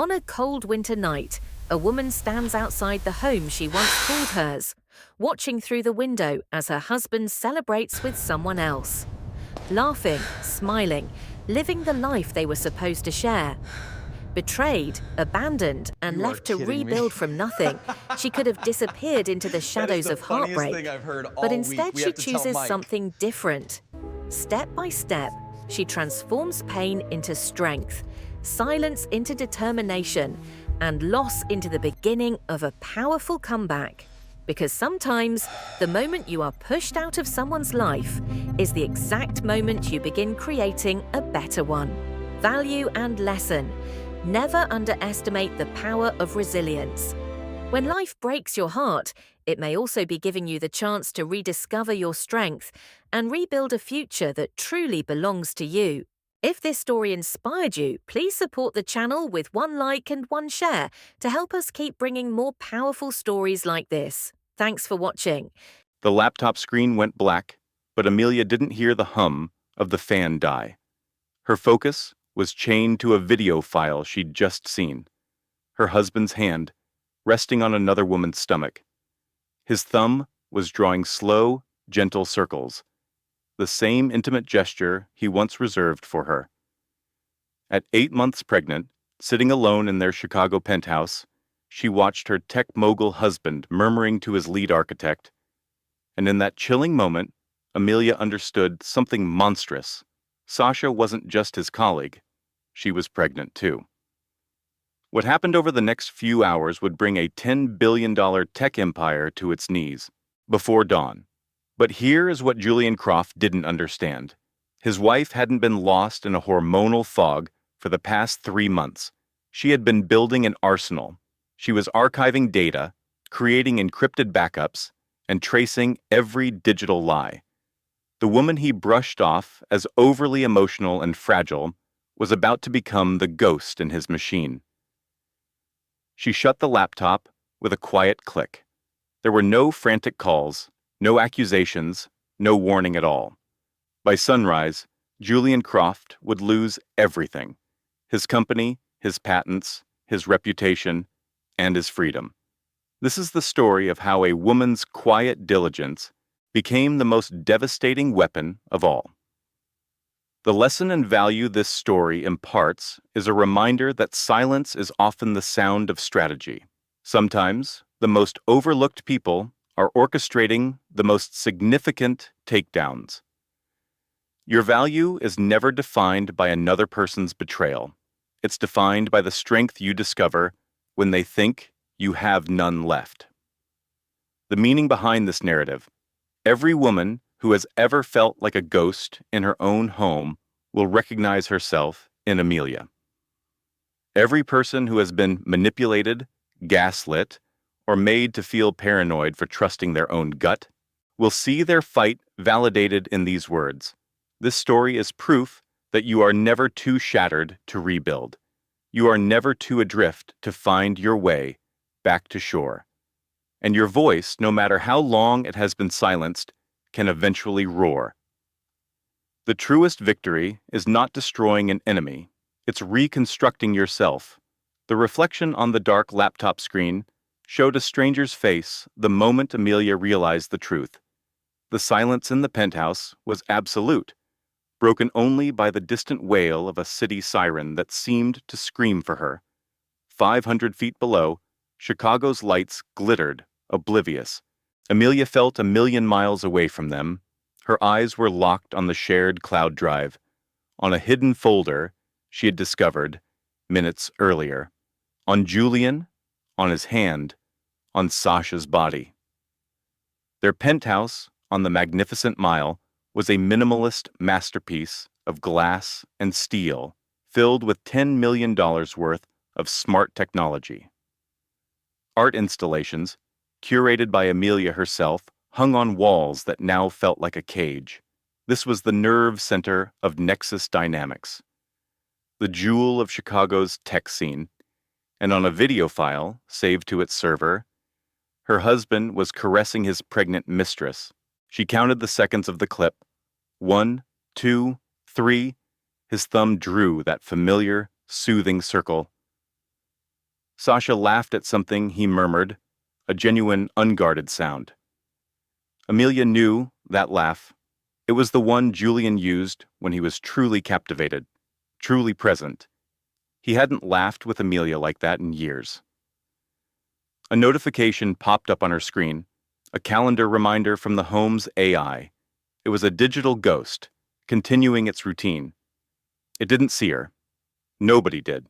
On a cold winter night, a woman stands outside the home she once called hers, watching through the window as her husband celebrates with someone else. Laughing, smiling, living the life they were supposed to share. Betrayed, abandoned, and You are left to kidding me. rebuild from nothing, she could have disappeared into the That is shadows the of funniest thing heartbreak. I've heard But all week. instead, We she have to tell chooses Mike. something different. Step by step, she transforms pain into strength, silence into determination, and loss into the beginning of a powerful comeback. Because sometimes, the moment you are pushed out of someone's life is the exact moment you begin creating a better one. Value and lesson: never underestimate the power of resilience. When life breaks your heart, it may also be giving you the chance to rediscover your strength and rebuild a future that truly belongs to you. If this story inspired you, please support the channel with one like and one share to help us keep bringing more powerful stories like this. Thanks for watching. The laptop screen went black, but Amelia didn't hear the hum of the fan die. Her focus was chained to a video file she'd just seen. Her husband's hand, resting on another woman's stomach. His thumb was drawing slow, gentle circles, the same intimate gesture he once reserved for her. At 8 months pregnant, sitting alone in their Chicago penthouse, she watched her tech mogul husband murmuring to his lead architect, and in that chilling moment, Amelia understood something monstrous. Sasha wasn't just his colleague. She was pregnant too. What happened over the next few hours would bring a $10 billion tech empire to its knees before dawn. But here is what Julian Croft didn't understand. His wife hadn't been lost in a hormonal fog for the past 3 months. She had been building an arsenal. She was archiving data, creating encrypted backups, and tracing every digital lie. The woman he brushed off as overly emotional and fragile was about to become the ghost in his machine. She shut the laptop with a quiet click. There were no frantic calls, no accusations, no warning at all. By sunrise, Julian Croft would lose everything: his company, his patents, his reputation, and his freedom. This is the story of how a woman's quiet diligence became the most devastating weapon of all. The lesson and value this story imparts is a reminder that silence is often the sound of strategy. Sometimes, the most overlooked people are orchestrating the most significant takedowns. Your value is never defined by another person's betrayal. It's defined by the strength you discover when they think you have none left. The meaning behind this narrative: every woman who has ever felt like a ghost in her own home will recognize herself in Amelia. Every person who has been manipulated, gaslit, or made to feel paranoid for trusting their own gut will see their fight validated in these words. This story is proof that you are never too shattered to rebuild. You are never too adrift to find your way back to shore. And your voice, no matter how long it has been silenced, can eventually roar. The truest victory is not destroying an enemy, it's reconstructing yourself. The reflection on the dark laptop screen showed a stranger's face the moment Amelia realized the truth. The silence in the penthouse was absolute, broken only by the distant wail of a city siren that seemed to scream for her. 500 feet below, Chicago's lights glittered, oblivious. Amelia felt a million miles away from them. Her eyes were locked on the shared cloud drive, on a hidden folder she had discovered minutes earlier, on Julian, on his hand, on Sasha's body. Their penthouse on the Magnificent Mile was a minimalist masterpiece of glass and steel filled with $10 million worth of smart technology. Art installations, curated by Amelia herself, hung on walls that now felt like a cage. This was the nerve center of Nexus Dynamics, the jewel of Chicago's tech scene, and on a video file saved to its server, her husband was caressing his pregnant mistress. She counted the seconds of the clip. 1, 2, 3. His thumb drew that familiar, soothing circle. Sasha laughed at something he murmured, a genuine, unguarded sound. Amelia knew that laugh. It was the one Julian used when he was truly captivated, truly present. He hadn't laughed with Amelia like that in years. A notification popped up on her screen, a calendar reminder from the home's AI. It was a digital ghost, continuing its routine. It didn't see her. Nobody did.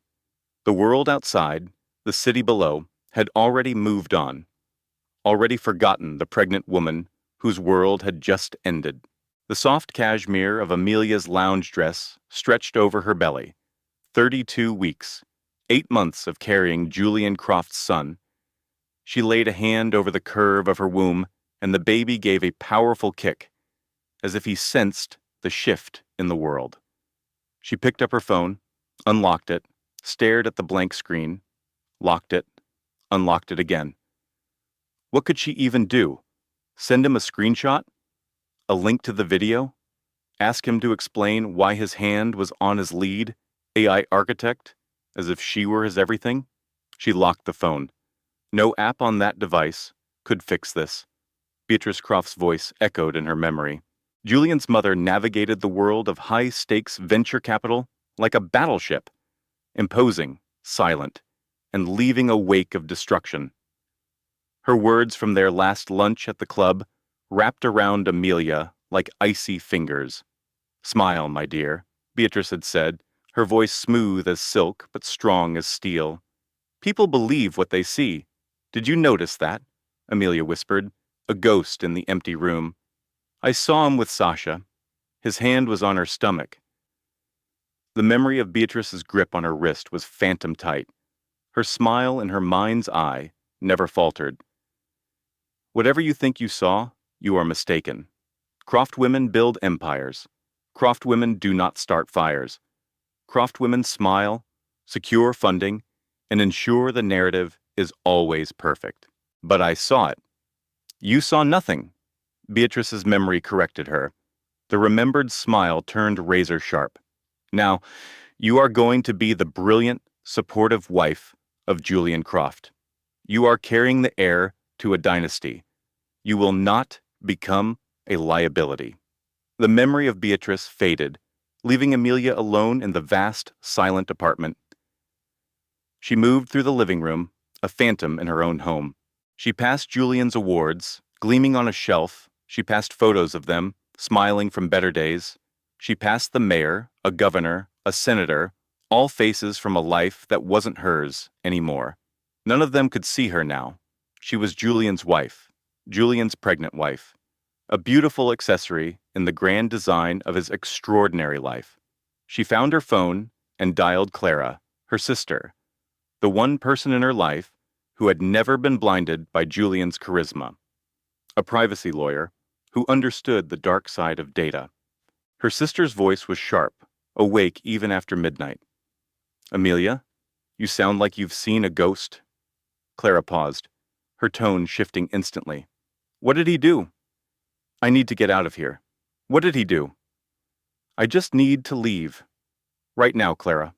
The world outside, the city below, had already moved on, already forgotten the pregnant woman whose world had just ended. The soft cashmere of Amelia's lounge dress stretched over her belly. 32 weeks, 8 months of carrying Julian Croft's son. She laid a hand over the curve of her womb, and the baby gave a powerful kick, as if he sensed the shift in the world. She picked up her phone, unlocked it, stared at the blank screen, locked it, unlocked it again. What could she even do? Send him a screenshot? A link to the video? Ask him to explain why his hand was on his lead, AI architect, as if she were his everything? She locked the phone. No app on that device could fix this. Beatrice Croft's voice echoed in her memory. Julian's mother navigated the world of high-stakes venture capital like a battleship, imposing, silent, and leaving a wake of destruction. Her words from their last lunch at the club wrapped around Amelia like icy fingers. "Smile, my dear," Beatrice had said, her voice smooth as silk but strong as steel. "People believe what they see. Did you notice that?" Amelia whispered, a ghost in the empty room. "I saw him with Sasha. His hand was on her stomach." The memory of Beatrice's grip on her wrist was phantom tight. Her smile in her mind's eye never faltered. "Whatever you think you saw, you are mistaken. Croft women build empires. Croft women do not start fires. Croft women smile, secure funding, and ensure the narrative is always perfect. But I saw it." "You saw nothing," Beatrice's memory corrected her. The remembered smile turned razor sharp. "Now, you are going to be the brilliant, supportive wife of Julian Croft. You are carrying the heir to a dynasty. You will not become a liability." The memory of Beatrice faded, leaving Amelia alone in the vast, silent apartment. She moved through the living room, a phantom in her own home. She passed Julian's awards, gleaming on a shelf. She passed photos of them, smiling from better days. She passed the mayor, a governor, a senator, all faces from a life that wasn't hers anymore. None of them could see her now. She was Julian's wife, Julian's pregnant wife, a beautiful accessory in the grand design of his extraordinary life. She found her phone and dialed Clara, her sister, the one person in her life who had never been blinded by Julian's charisma, a privacy lawyer who understood the dark side of data. Her sister's voice was sharp, awake even after midnight. "Amelia, you sound like you've seen a ghost." Clara paused, her tone shifting instantly. "What did he do?" "I need to get out of here." "What did he do?" "I just need to leave. Right now, Clara."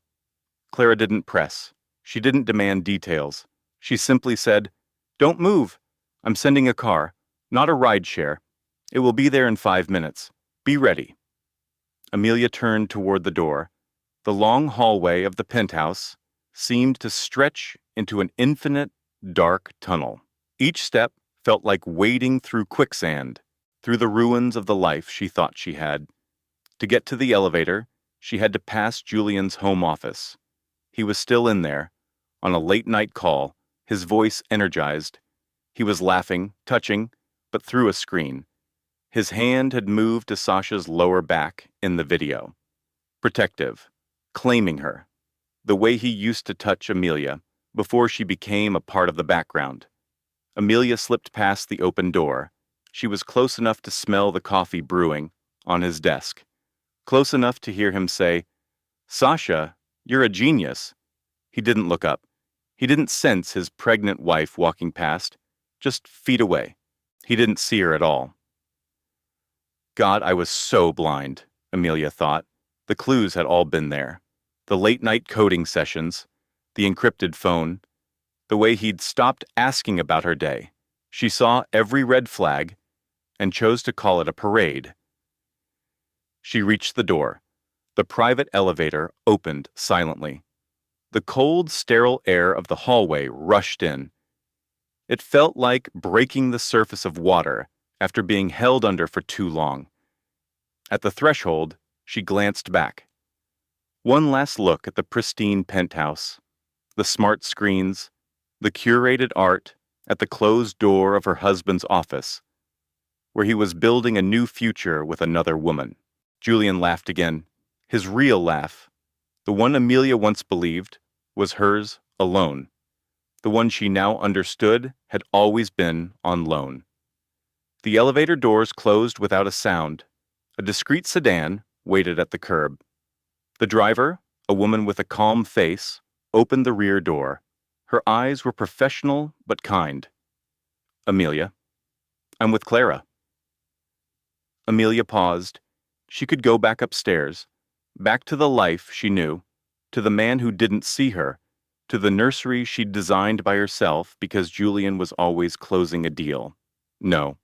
Clara didn't press. She didn't demand details. She simply said, "Don't move. I'm sending a car, not a ride share. It will be there in 5 minutes. Be ready." Amelia turned toward the door. The long hallway of the penthouse seemed to stretch into an infinite, dark tunnel. Each step felt like wading through quicksand, through the ruins of the life she thought she had. To get to the elevator, she had to pass Julian's home office. He was still in there, on a late-night call, his voice energized. He was laughing, touching, but through a screen. His hand had moved to Sasha's lower back in the video. Protective, claiming her, the way he used to touch Amelia before she became a part of the background. Amelia slipped past the open door. She was close enough to smell the coffee brewing on his desk, close enough to hear him say, "Sasha, you're a genius." He didn't look up. He didn't sense his pregnant wife walking past, just feet away. He didn't see her at all. God, I was so blind, Amelia thought. The clues had all been there. The late-night coding sessions, the encrypted phone, the way he'd stopped asking about her day. She saw every red flag and chose to call it a parade. She reached the door. The private elevator opened silently. The cold, sterile air of the hallway rushed in. It felt like breaking the surface of water after being held under for too long. At the threshold, she glanced back. One last look at the pristine penthouse, the smart screens, the curated art at the closed door of her husband's office, where he was building a new future with another woman. Julian laughed again. His real laugh, the one Amelia once believed, was hers alone. The one she now understood had always been on loan. The elevator doors closed without a sound. A discreet sedan waited at the curb. The driver, a woman with a calm face, opened the rear door. Her eyes were professional but kind. "Amelia, I'm with Clara." Amelia paused. She could go back upstairs, back to the life she knew, to the man who didn't see her, to the nursery she'd designed by herself because Julian was always closing a deal. No,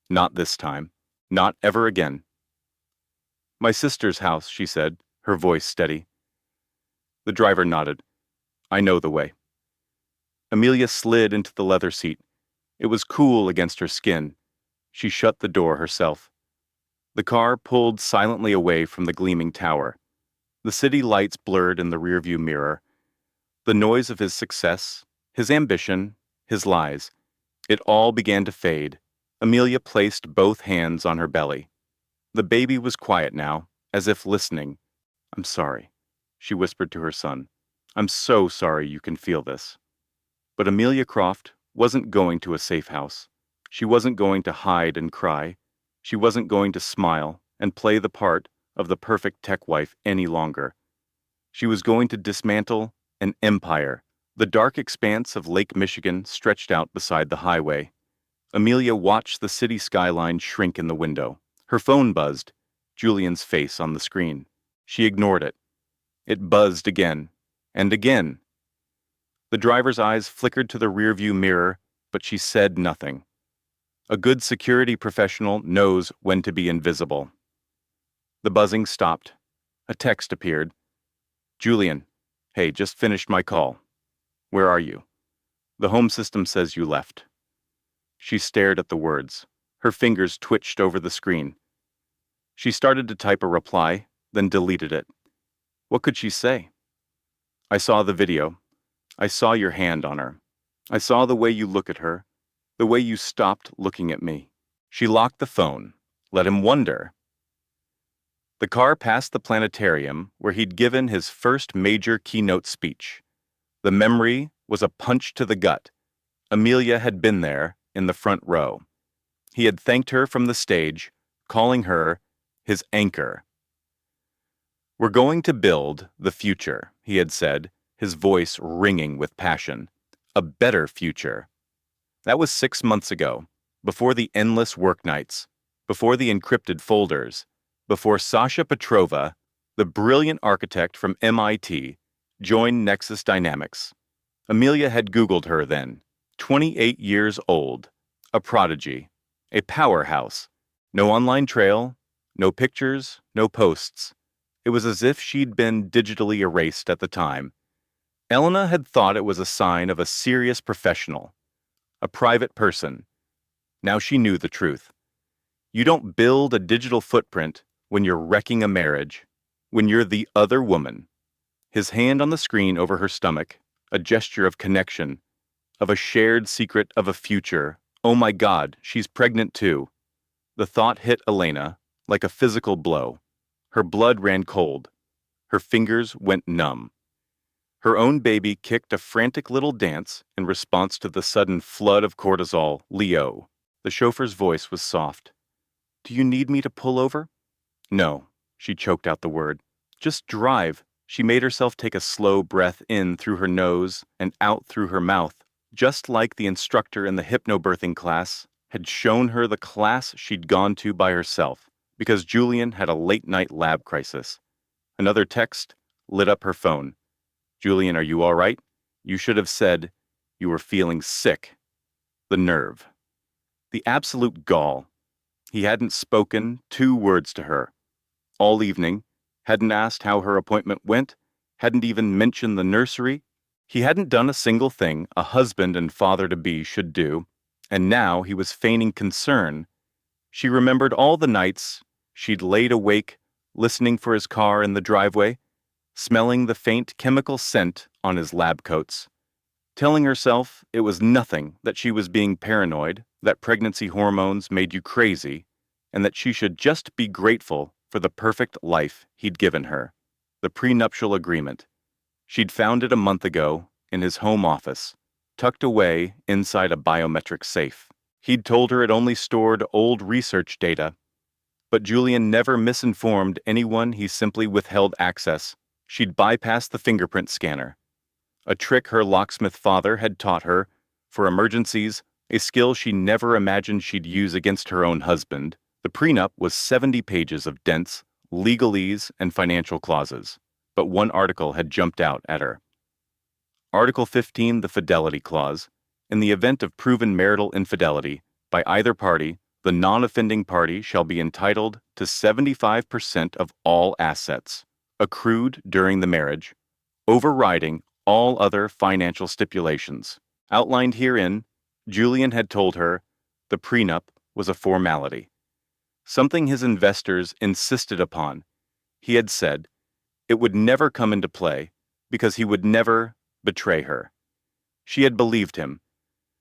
not this time. Not ever again. "My sister's house," she said, her voice steady. The driver nodded. "I know the way." Amelia slid into the leather seat. It was cool against her skin. She shut the door herself. The car pulled silently away from the gleaming tower. The city lights blurred in the rearview mirror. The noise of his success, his ambition, his lies, it all began to fade. Amelia placed both hands on her belly. The baby was quiet now, as if listening. "I'm sorry," she whispered to her son. "I'm so sorry you can feel this." But Amelia Croft wasn't going to a safe house. She wasn't going to hide and cry. She wasn't going to smile and play the part of the perfect tech wife any longer. She was going to dismantle an empire. The dark expanse of Lake Michigan stretched out beside the highway. Amelia watched the city skyline shrink in the window. Her phone buzzed, Julian's face on the screen. She ignored it. It buzzed again, and again. The driver's eyes flickered to the rearview mirror, but she said nothing. A good security professional knows when to be invisible. The buzzing stopped. A text appeared. "Julian, hey, just finished my call. Where are you? The home system says you left." She stared at the words. Her fingers twitched over the screen. She started to type a reply, then deleted it. What could she say? "I saw the video. I saw your hand on her. I saw the way you look at her, the way you stopped looking at me." She locked the phone. Let him wonder. The car passed the planetarium where he'd given his first major keynote speech. The memory was a punch to the gut. Amelia had been there in the front row. He had thanked her from the stage, calling her his anchor. "We're going to build the future," he had said, his voice ringing with passion. "A better future." That was 6 months ago, before the endless work nights, before the encrypted folders, before Sasha Petrova, the brilliant architect from MIT, joined Nexus Dynamics. Amelia had Googled her then, 28 years old, a prodigy, a powerhouse. No online trail, no pictures, no posts. It was as if she'd been digitally erased at the time. Elena had thought it was a sign of a serious professional, a private person. Now she knew the truth. You don't build a digital footprint when you're wrecking a marriage, when you're the other woman. His hand on the screen over her stomach, a gesture of connection, of a shared secret of a future. Oh my God, she's pregnant too. The thought hit Elena like a physical blow. Her blood ran cold. Her fingers went numb. Her own baby kicked a frantic little dance in response to the sudden flood of cortisol. "Leo." The chauffeur's voice was soft. "Do you need me to pull over?" "No," she choked out the word. "Just drive." She made herself take a slow breath in through her nose and out through her mouth, just like the instructor in the hypnobirthing class had shown her the class she'd gone to by herself, because Julian had a late-night lab crisis. Another text lit up her phone. "Julian, are you all right? You should have said, You were feeling sick. The nerve. The absolute gall. He hadn't spoken 2 words to her all evening, hadn't asked how her appointment went, hadn't even mentioned the nursery. He hadn't done a single thing a husband and father-to-be should do, and now he was feigning concern. She remembered all the nights she'd laid awake, listening for his car in the driveway, smelling the faint chemical scent on his lab coats, telling herself it was nothing, that she was being paranoid, that pregnancy hormones made you crazy, and that she should just be grateful for the perfect life he'd given her. The prenuptial agreement. She'd found it a month ago in his home office, tucked away inside a biometric safe. He'd told her it only stored old research data, but Julian never misinformed anyone. He simply withheld access. She'd bypassed the fingerprint scanner, a trick her locksmith father had taught her for emergencies, a skill she never imagined she'd use against her own husband. The prenup was 70 pages of dense legalese and financial clauses, but one article had jumped out at her. Article 15, the Fidelity Clause. In the event of proven marital infidelity by either party, the non-offending party shall be entitled to 75% of all assets accrued during the marriage, overriding all other financial stipulations. Outlined herein, Julian had told her the prenup was a formality, something his investors insisted upon. He had said it would never come into play because he would never betray her. She had believed him.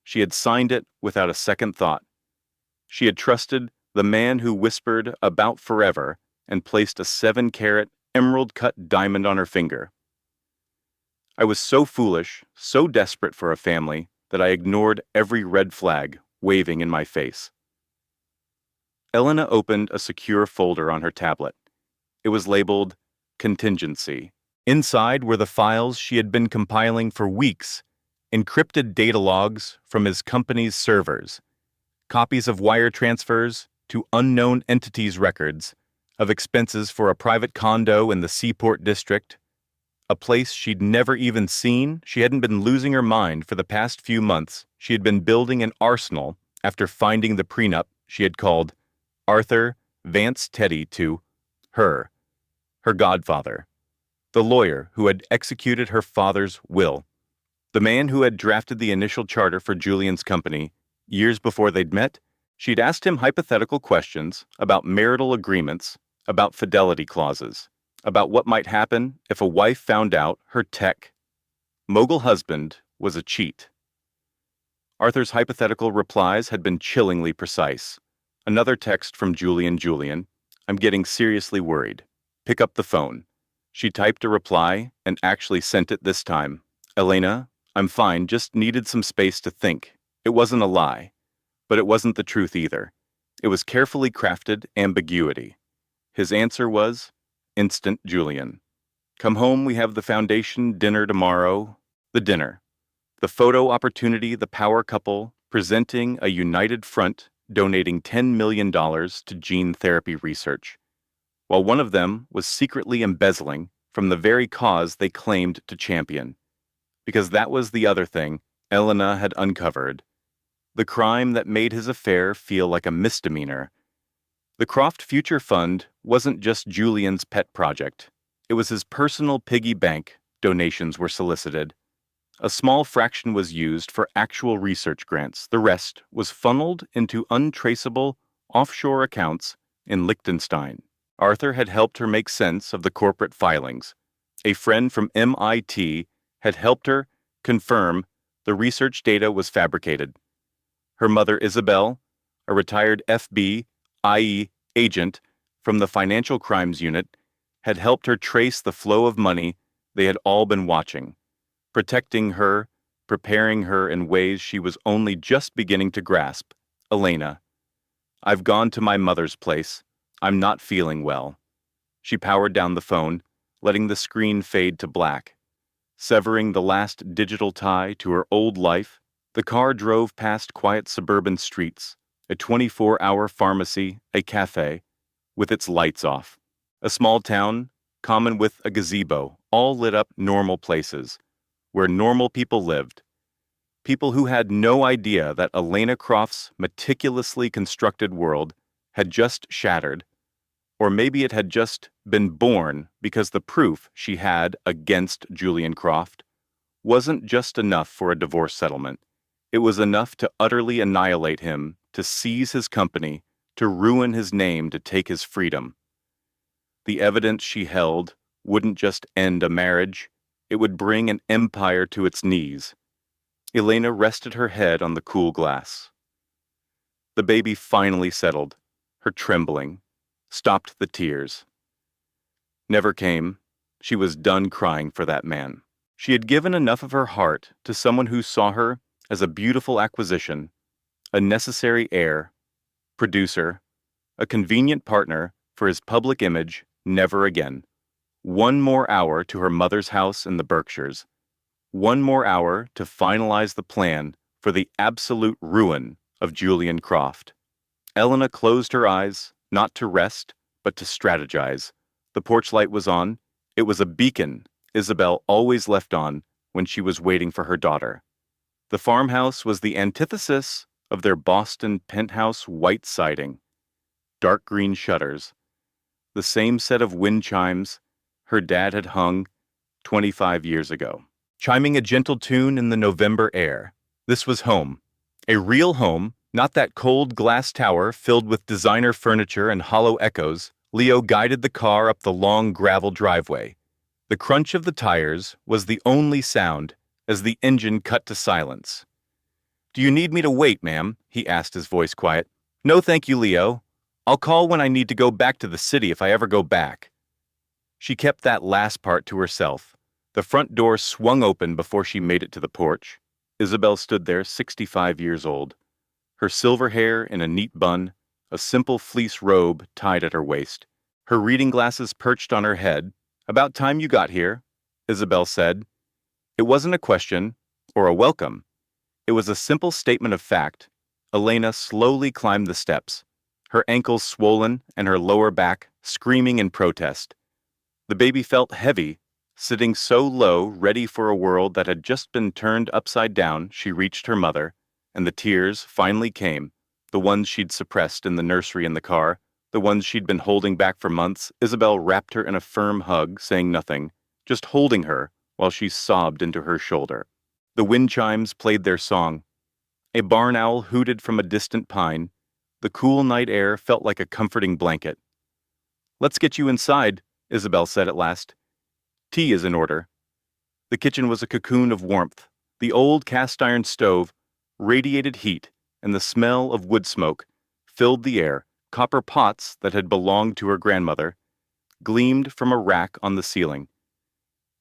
She had signed it without a second thought. She had trusted the man who whispered about forever and placed a 7-carat emerald-cut diamond on her finger. I was so foolish, so desperate for a family, that I ignored every red flag waving in my face. Elena opened a secure folder on her tablet. It was labeled Contingency. Inside were the files she had been compiling for weeks, encrypted data logs from his company's servers, copies of wire transfers to unknown entities' records, of expenses for a private condo in the Seaport District, a place she'd never even seen. She hadn't been losing her mind for the past few months. She had been building an arsenal after finding the prenup she had called Arthur Vance Teddy to her godfather, the lawyer who had executed her father's will, the man who had drafted the initial charter for Julian's company years before they'd met. She'd asked him hypothetical questions about marital agreements, about fidelity clauses, about what might happen if a wife found out her tech mogul husband was a cheat. Arthur's hypothetical replies had been chillingly precise. Another text from Julian, I'm getting seriously worried. Pick up the phone. She typed a reply and actually sent it this time. Elena, I'm fine, just needed some space to think. It wasn't a lie, but it wasn't the truth either. It was carefully crafted ambiguity. His answer was, instant Julian. Come home, we have the foundation dinner tomorrow. The dinner. The photo opportunity, the power couple, presenting a united front, donating $10 million to gene therapy research, while one of them was secretly embezzling from the very cause they claimed to champion. Because that was the other thing Elena had uncovered. The crime that made his affair feel like a misdemeanor. The Croft Future Fund wasn't just Julian's pet project. It was his personal piggy bank. Donations were solicited. A small fraction was used for actual research grants. The rest was funneled into untraceable offshore accounts in Liechtenstein. Arthur had helped her make sense of the corporate filings. A friend from MIT had helped her confirm the research data was fabricated. Her mother, Isabel, a retired FBI agent from the Financial Crimes Unit, had helped her trace the flow of money they had all been watching, protecting her, preparing her in ways she was only just beginning to grasp. Elena, I've gone to my mother's place. I'm not feeling well. She powered down the phone, letting the screen fade to black. Severing the last digital tie to her old life, the car drove past quiet suburban streets, a 24-hour pharmacy, a cafe, with its lights off. A small town, common with a gazebo, all lit up normal places, where normal people lived. People who had no idea that Elena Croft's meticulously constructed world had just shattered, or maybe it had just been born because the proof she had against Julian Croft wasn't just enough for a divorce settlement. It was enough to utterly annihilate him, to seize his company, to ruin his name, to take his freedom. The evidence she held wouldn't just end a marriage, it would bring an empire to its knees. Elena rested her head on the cool glass. The baby finally settled, her trembling, stopped the tears. Never came. She was done crying for that man. She had given enough of her heart to someone who saw her as a beautiful acquisition, a necessary heir, producer, a convenient partner for his public image. Never again. One more hour to her mother's house in the Berkshires. One more hour to finalize the plan for the absolute ruin of Julian Croft. Elena closed her eyes, not to rest, but to strategize. The porch light was on. It was a beacon Isabel always left on when she was waiting for her daughter. The farmhouse was the antithesis of their Boston penthouse white siding, dark green shutters, the same set of wind chimes her dad had hung 25 years ago, chiming a gentle tune in the November air. This was home. A real home, not that cold glass tower filled with designer furniture and hollow echoes. Leo guided the car up the long gravel driveway. The crunch of the tires was the only sound as the engine cut to silence. "Do you need me to wait, ma'am?" he asked, his voice quiet. "No, thank you, Leo. I'll call when I need to go back to the city if I ever go back." She kept that last part to herself. The front door swung open before she made it to the porch. Isabel stood there, 65 years old, her silver hair in a neat bun, a simple fleece robe tied at her waist, her reading glasses perched on her head. "About time you got here," Isabel said. It wasn't a question or a welcome. It was a simple statement of fact. Elena slowly climbed the steps, her ankles swollen and her lower back screaming in protest. The baby felt heavy, sitting so low, ready for a world that had just been turned upside down. She reached her mother, and the tears finally came, the ones she'd suppressed in the nursery and the car, the ones she'd been holding back for months. Isabel wrapped her in a firm hug, saying nothing, just holding her while she sobbed into her shoulder. The wind chimes played their song. A barn owl hooted from a distant pine. The cool night air felt like a comforting blanket. "Let's get you inside," Isabel said at last. "Tea is in order." The kitchen was a cocoon of warmth. The old cast-iron stove radiated heat, and the smell of wood smoke filled the air. Copper pots that had belonged to her grandmother gleamed from a rack on the ceiling.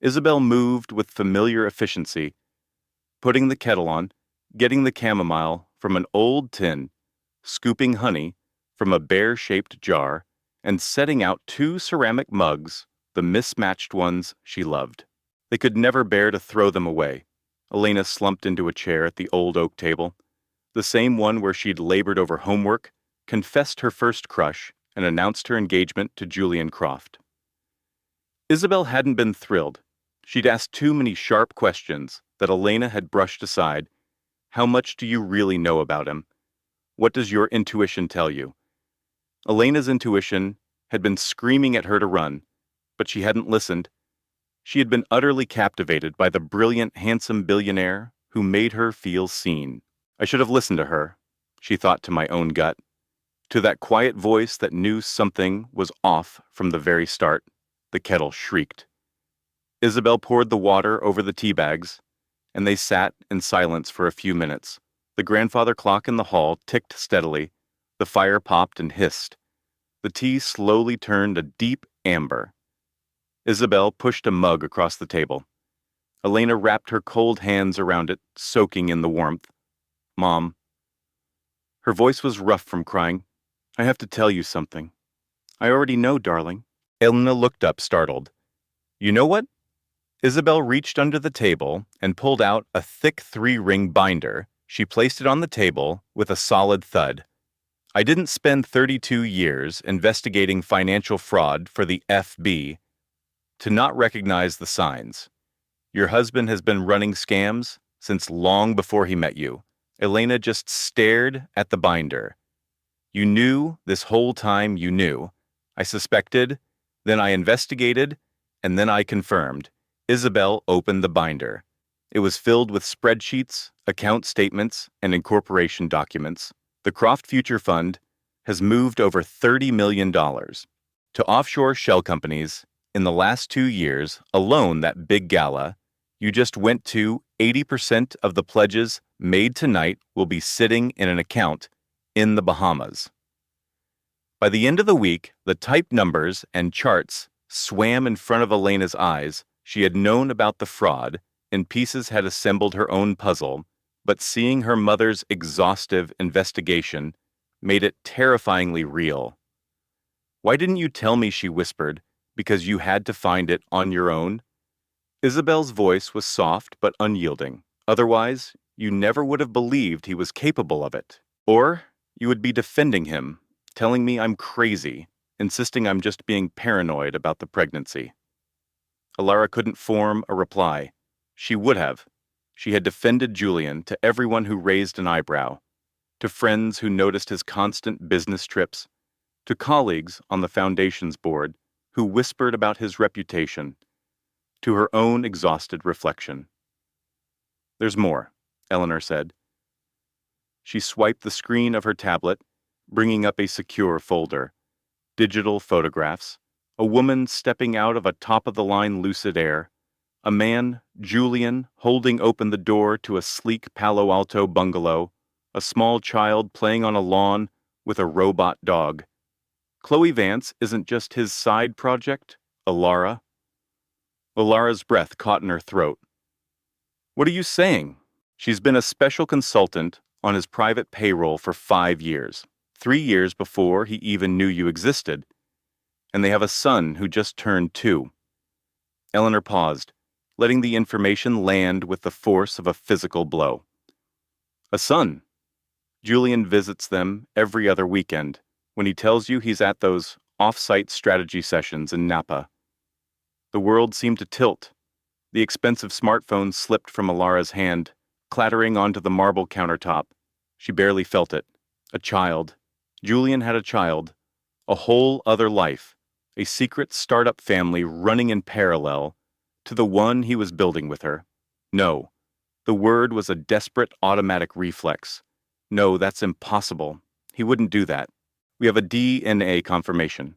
Isabel moved with familiar efficiency, putting the kettle on, getting the chamomile from an old tin, scooping honey from a bear-shaped jar, and setting out 2 ceramic mugs, the mismatched ones she loved. They could never bear to throw them away. Elena slumped into a chair at the old oak table, the same one where she'd labored over homework, confessed her first crush, and announced her engagement to Julian Croft. Isabel hadn't been thrilled. She'd asked too many sharp questions that Elena had brushed aside. How much do you really know about him? What does your intuition tell you? Elena's intuition had been screaming at her to run, but she hadn't listened. She had been utterly captivated by the brilliant, handsome billionaire who made her feel seen. I should have listened to her, she thought, to my own gut, to that quiet voice that knew something was off from the very start. The kettle shrieked. Isabel poured the water over the tea bags, and they sat in silence for a few minutes. The grandfather clock in the hall ticked steadily. The fire popped and hissed. The tea slowly turned a deep amber. Isabel pushed a mug across the table. Elena wrapped her cold hands around it, soaking in the warmth. "Mom." Her voice was rough from crying. "I have to tell you something." "I already know, darling." Elena looked up, startled. "You know what?" Isabel reached under the table and pulled out a thick 3-ring binder. She placed it on the table with a solid thud. "I didn't spend 32 years investigating financial fraud for the FB to not recognize the signs. Your husband has been running scams since long before he met you. Elena just stared at the binder. You knew this whole time you knew. I suspected, then I investigated, and then I confirmed. Isabel opened the binder. It was filled with spreadsheets, account statements, and incorporation documents. The Croft Future Fund has moved over $30 million to offshore shell companies. In the last 2 years, alone that big gala, you just went to 80% of the pledges made tonight will be sitting in an account in the Bahamas. By the end of the week, the typed numbers and charts swam in front of Elena's eyes. She had known about the fraud, and pieces had assembled her own puzzle, but seeing her mother's exhaustive investigation made it terrifyingly real. Why didn't you tell me, she whispered, because you had to find it on your own? Isabel's voice was soft but unyielding. Otherwise, you never would have believed he was capable of it. Or you would be defending him, telling me I'm crazy, insisting I'm just being paranoid about the pregnancy. Alara couldn't form a reply. She would have. She had defended Julian to everyone who raised an eyebrow, to friends who noticed his constant business trips, to colleagues on the foundation's board who whispered about his reputation, to her own exhausted reflection. There's more, Eleanor said. She swiped the screen of her tablet, bringing up a secure folder. Digital photographs, a woman stepping out of a top-of-the-line Lucid Air, a man, Julian, holding open the door to a sleek Palo Alto bungalow, a small child playing on a lawn with a robot dog. Chloe Vance isn't just his side project, Alara. Alara's breath caught in her throat. What are you saying? She's been a special consultant on his private payroll for 5 years, 3 years before he even knew you existed. And they have a son who just turned 2. Eleanor paused, letting the information land with the force of a physical blow. A son. Julian visits them every other weekend, when he tells you he's at those off-site strategy sessions in Napa. The world seemed to tilt. The expensive smartphone slipped from Alara's hand, clattering onto the marble countertop. She barely felt it. A child. Julian had a child. A whole other life. A secret startup family running in parallel to the one he was building with her. No. The word was a desperate automatic reflex. No, that's impossible. He wouldn't do that. We have a DNA confirmation.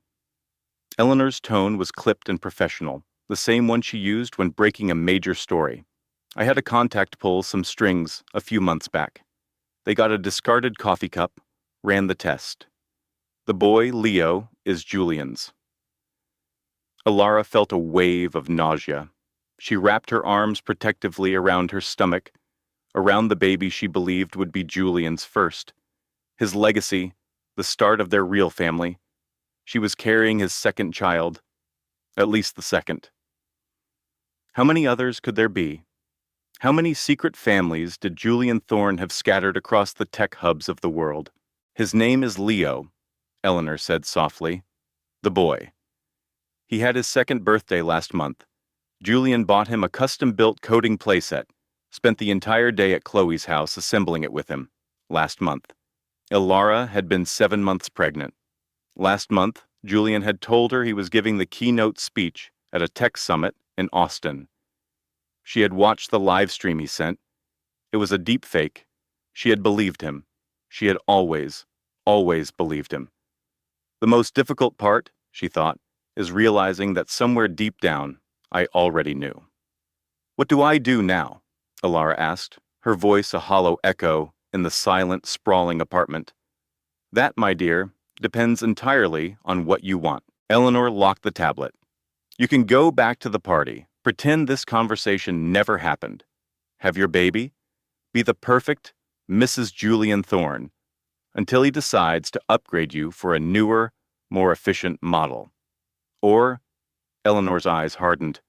Eleanor's tone was clipped and professional, the same one she used when breaking a major story. I had a contact pull some strings a few months back. They got a discarded coffee cup, ran the test. The boy, Leo, is Julian's. Alara felt a wave of nausea. She wrapped her arms protectively around her stomach, around the baby she believed would be Julian's first. His legacy, the start of their real family. She was carrying his second child, at least the second. How many others could there be? How many secret families did Julian Thorne have scattered across the tech hubs of the world? His name is Leo, Eleanor said softly. The boy. He had his second birthday last month. Julian bought him a custom-built coding playset, spent the entire day at Chloe's house assembling it with him. Last month. Alara had been 7 months pregnant. Last month, Julian had told her he was giving the keynote speech at a tech summit in Austin. She had watched the live stream he sent. It was a deep fake. She had believed him. She had always believed him. The most difficult part, she thought, is realizing that somewhere deep down, I already knew. What do I do now? Alara asked, her voice a hollow echo in the silent, sprawling apartment. That, my dear, depends entirely on what you want. Eleanor locked the tablet. You can go back to the party, pretend this conversation never happened. Have your baby? Be the perfect Mrs. Julian Thorne, until he decides to upgrade you for a newer, more efficient model. Or, Eleanor's eyes hardened,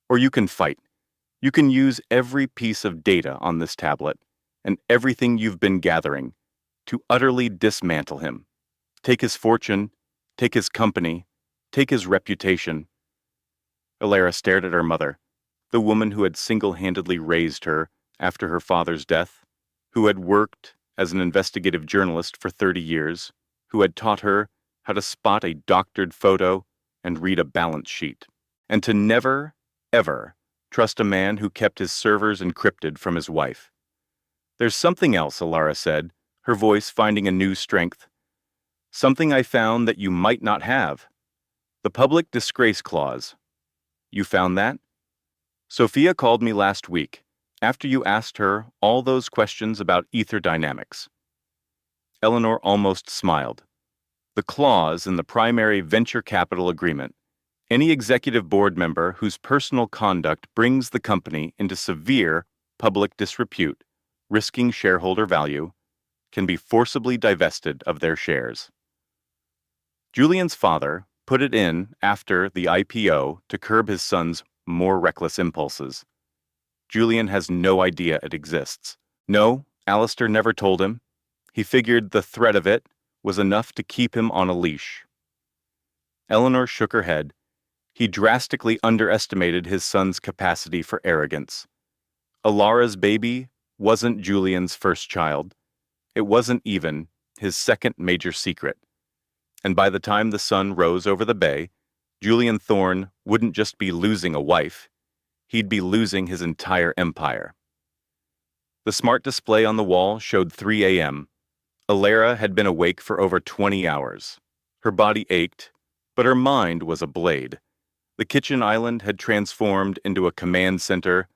or you can fight. You can use every piece of data on this tablet and everything you've been gathering to utterly dismantle him. Take his fortune, take his company, take his reputation. Alara stared at her mother, the woman who had single-handedly raised her after her father's death, who had worked as an investigative journalist for 30 years, who had taught her how to spot a doctored photo and read a balance sheet, and to never, ever trust a man who kept his servers encrypted from his wife. There's something else, Alara said, her voice finding a new strength. Something I found that you might not have. The public disgrace clause. You found that? Sophia called me last week, after you asked her all those questions about ether dynamics. Eleanor almost smiled. The clause in the primary venture capital agreement. Any executive board member whose personal conduct brings the company into severe public disrepute, risking shareholder value, can be forcibly divested of their shares. Julian's father put it in after the IPO to curb his son's more reckless impulses. Julian has no idea it exists. No, Alistair never told him. He figured the threat of it was enough to keep him on a leash. Eleanor shook her head. He drastically underestimated his son's capacity for arrogance. Alara's baby wasn't Julian's first child. It wasn't even his second major secret. And by the time the sun rose over the bay, Julian Thorne wouldn't just be losing a wife, he'd be losing his entire empire. The smart display on the wall showed 3 a.m. Alara had been awake for over 20 hours. Her body ached, but her mind was ablade. The kitchen island had transformed into a command center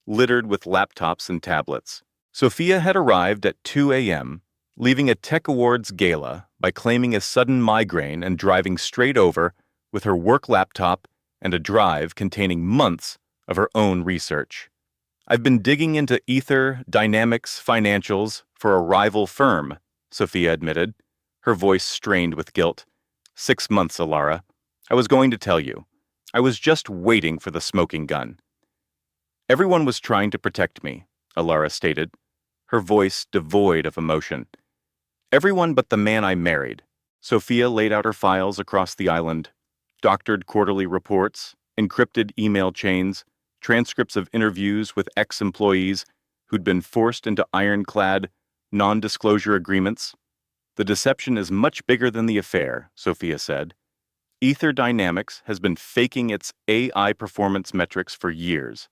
littered with laptops and tablets. Sophia had arrived at 2 a.m., leaving a Tech Awards gala by claiming a sudden migraine and driving straight over with her work laptop and a drive containing months of her own research. I've been digging into ether dynamics financials for a rival firm, Sophia admitted, her voice strained with guilt. 6 months, Alara. I was going to tell you. I was just waiting for the smoking gun. Everyone was trying to protect me, Alara stated, her voice devoid of emotion. Everyone but the man I married. Sophia laid out her files across the island, doctored quarterly reports, encrypted email chains, transcripts of interviews with ex-employees who'd been forced into ironclad, non-disclosure agreements. The deception is much bigger than the affair, Sophia said. Ether Dynamics has been faking its AI performance metrics for years.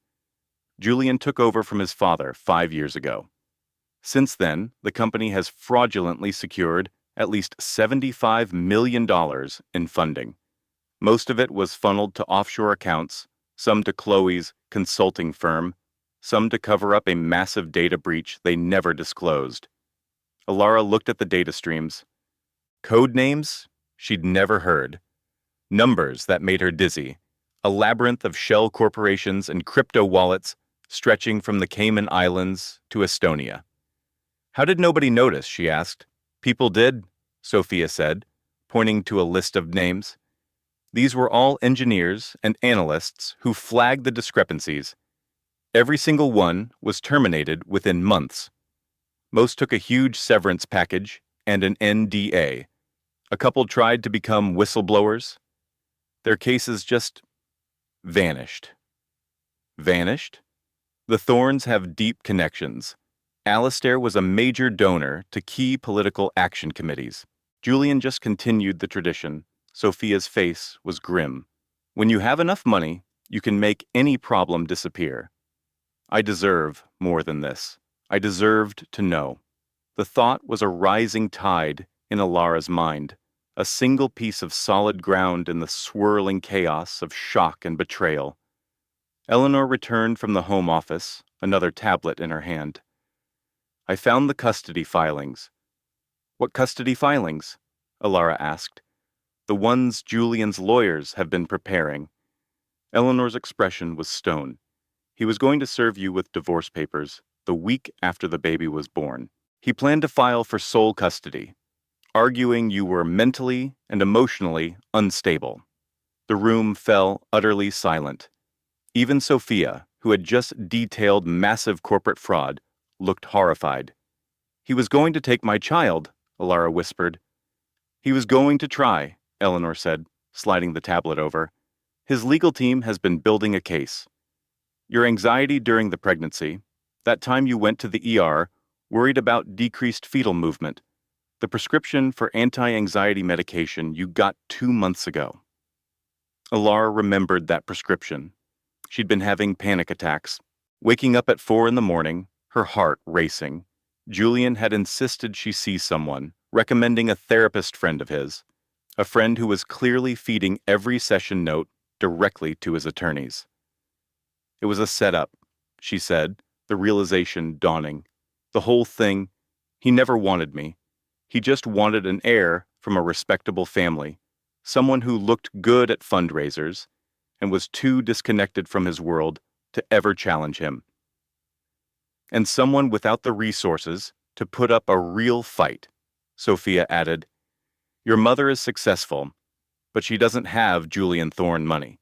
Julian took over from his father 5 years ago. Since then, the company has fraudulently secured at least $75 million in funding. Most of it was funneled to offshore accounts, some to Chloe's consulting firm, some to cover up a massive data breach they never disclosed. Alara looked at the data streams. Code names she'd never heard. Numbers that made her dizzy. A labyrinth of shell corporations and crypto wallets stretching from the Cayman Islands to Estonia. How did nobody notice, she asked. People did, Sophia said, pointing to a list of names. These were all engineers and analysts who flagged the discrepancies. Every single one was terminated within months. Most took a huge severance package and an NDA. A couple tried to become whistleblowers. Their cases just vanished. Vanished? The Thornes have deep connections. Alistair was a major donor to key political action committees. Julian just continued the tradition. Sophia's face was grim. When you have enough money, you can make any problem disappear. I deserve more than this. I deserved to know. The thought was a rising tide in Alara's mind, a single piece of solid ground in the swirling chaos of shock and betrayal. Eleanor returned from the home office, another tablet in her hand. I found the custody filings. What custody filings? Alara asked. The ones Julian's lawyers have been preparing. Eleanor's expression was stone. He was going to serve you with divorce papers the week after the baby was born. He planned to file for sole custody, arguing you were mentally and emotionally unstable. The room fell utterly silent. Even Sophia, who had just detailed massive corporate fraud, looked horrified. He was going to take my child, Alara whispered. He was going to try, Eleanor said, sliding the tablet over. His legal team has been building a case. Your anxiety during the pregnancy, That time you went to the ER, worried about decreased fetal movement. The prescription for anti-anxiety medication you got 2 months ago. Alara remembered that prescription. She'd been having panic attacks, waking up at 4 in the morning, her heart racing. Julian had insisted she see someone, recommending a therapist friend of his, a friend who was clearly feeding every session note directly to his attorneys. It was a setup, she said, the realization dawning. The whole thing, he never wanted me. He just wanted an heir from a respectable family, someone who looked good at fundraisers and was too disconnected from his world to ever challenge him. And someone without the resources to put up a real fight, Sophia added. Your mother is successful, but she doesn't have Julian Thorne money.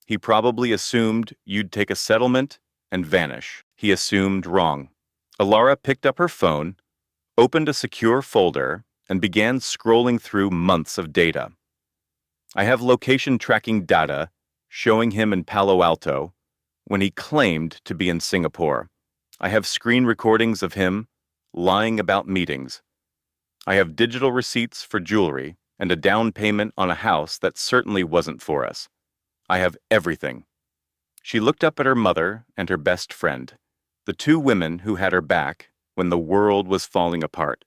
He probably assumed you'd take a settlement and vanish. He assumed wrong. Alara picked up her phone, opened a secure folder, and began scrolling through months of data. I have location tracking data showing him in Palo Alto when he claimed to be in Singapore. I have screen recordings of him lying about meetings. I have digital receipts for jewelry and a down payment on a house that certainly wasn't for us. I have everything. She looked up at her mother and her best friend, the two women who had her back when the world was falling apart.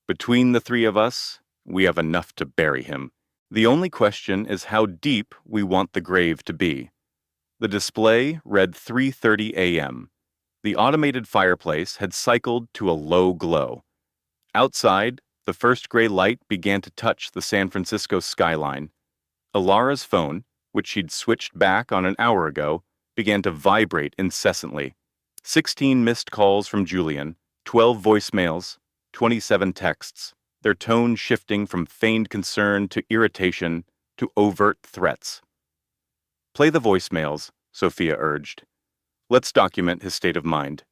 Between the three of us, we have enough to bury him. The only question is how deep we want the grave to be. The display read 3:30 a.m. The automated fireplace had cycled to a low glow. Outside, the first gray light began to touch the San Francisco skyline. Alara's phone, which she'd switched back on an hour ago, began to vibrate incessantly. 16 missed calls from Julian, 12 voicemails, 27 texts, their tone shifting from feigned concern to irritation to overt threats. Play the voicemails, Sophia urged. Let's document his state of mind.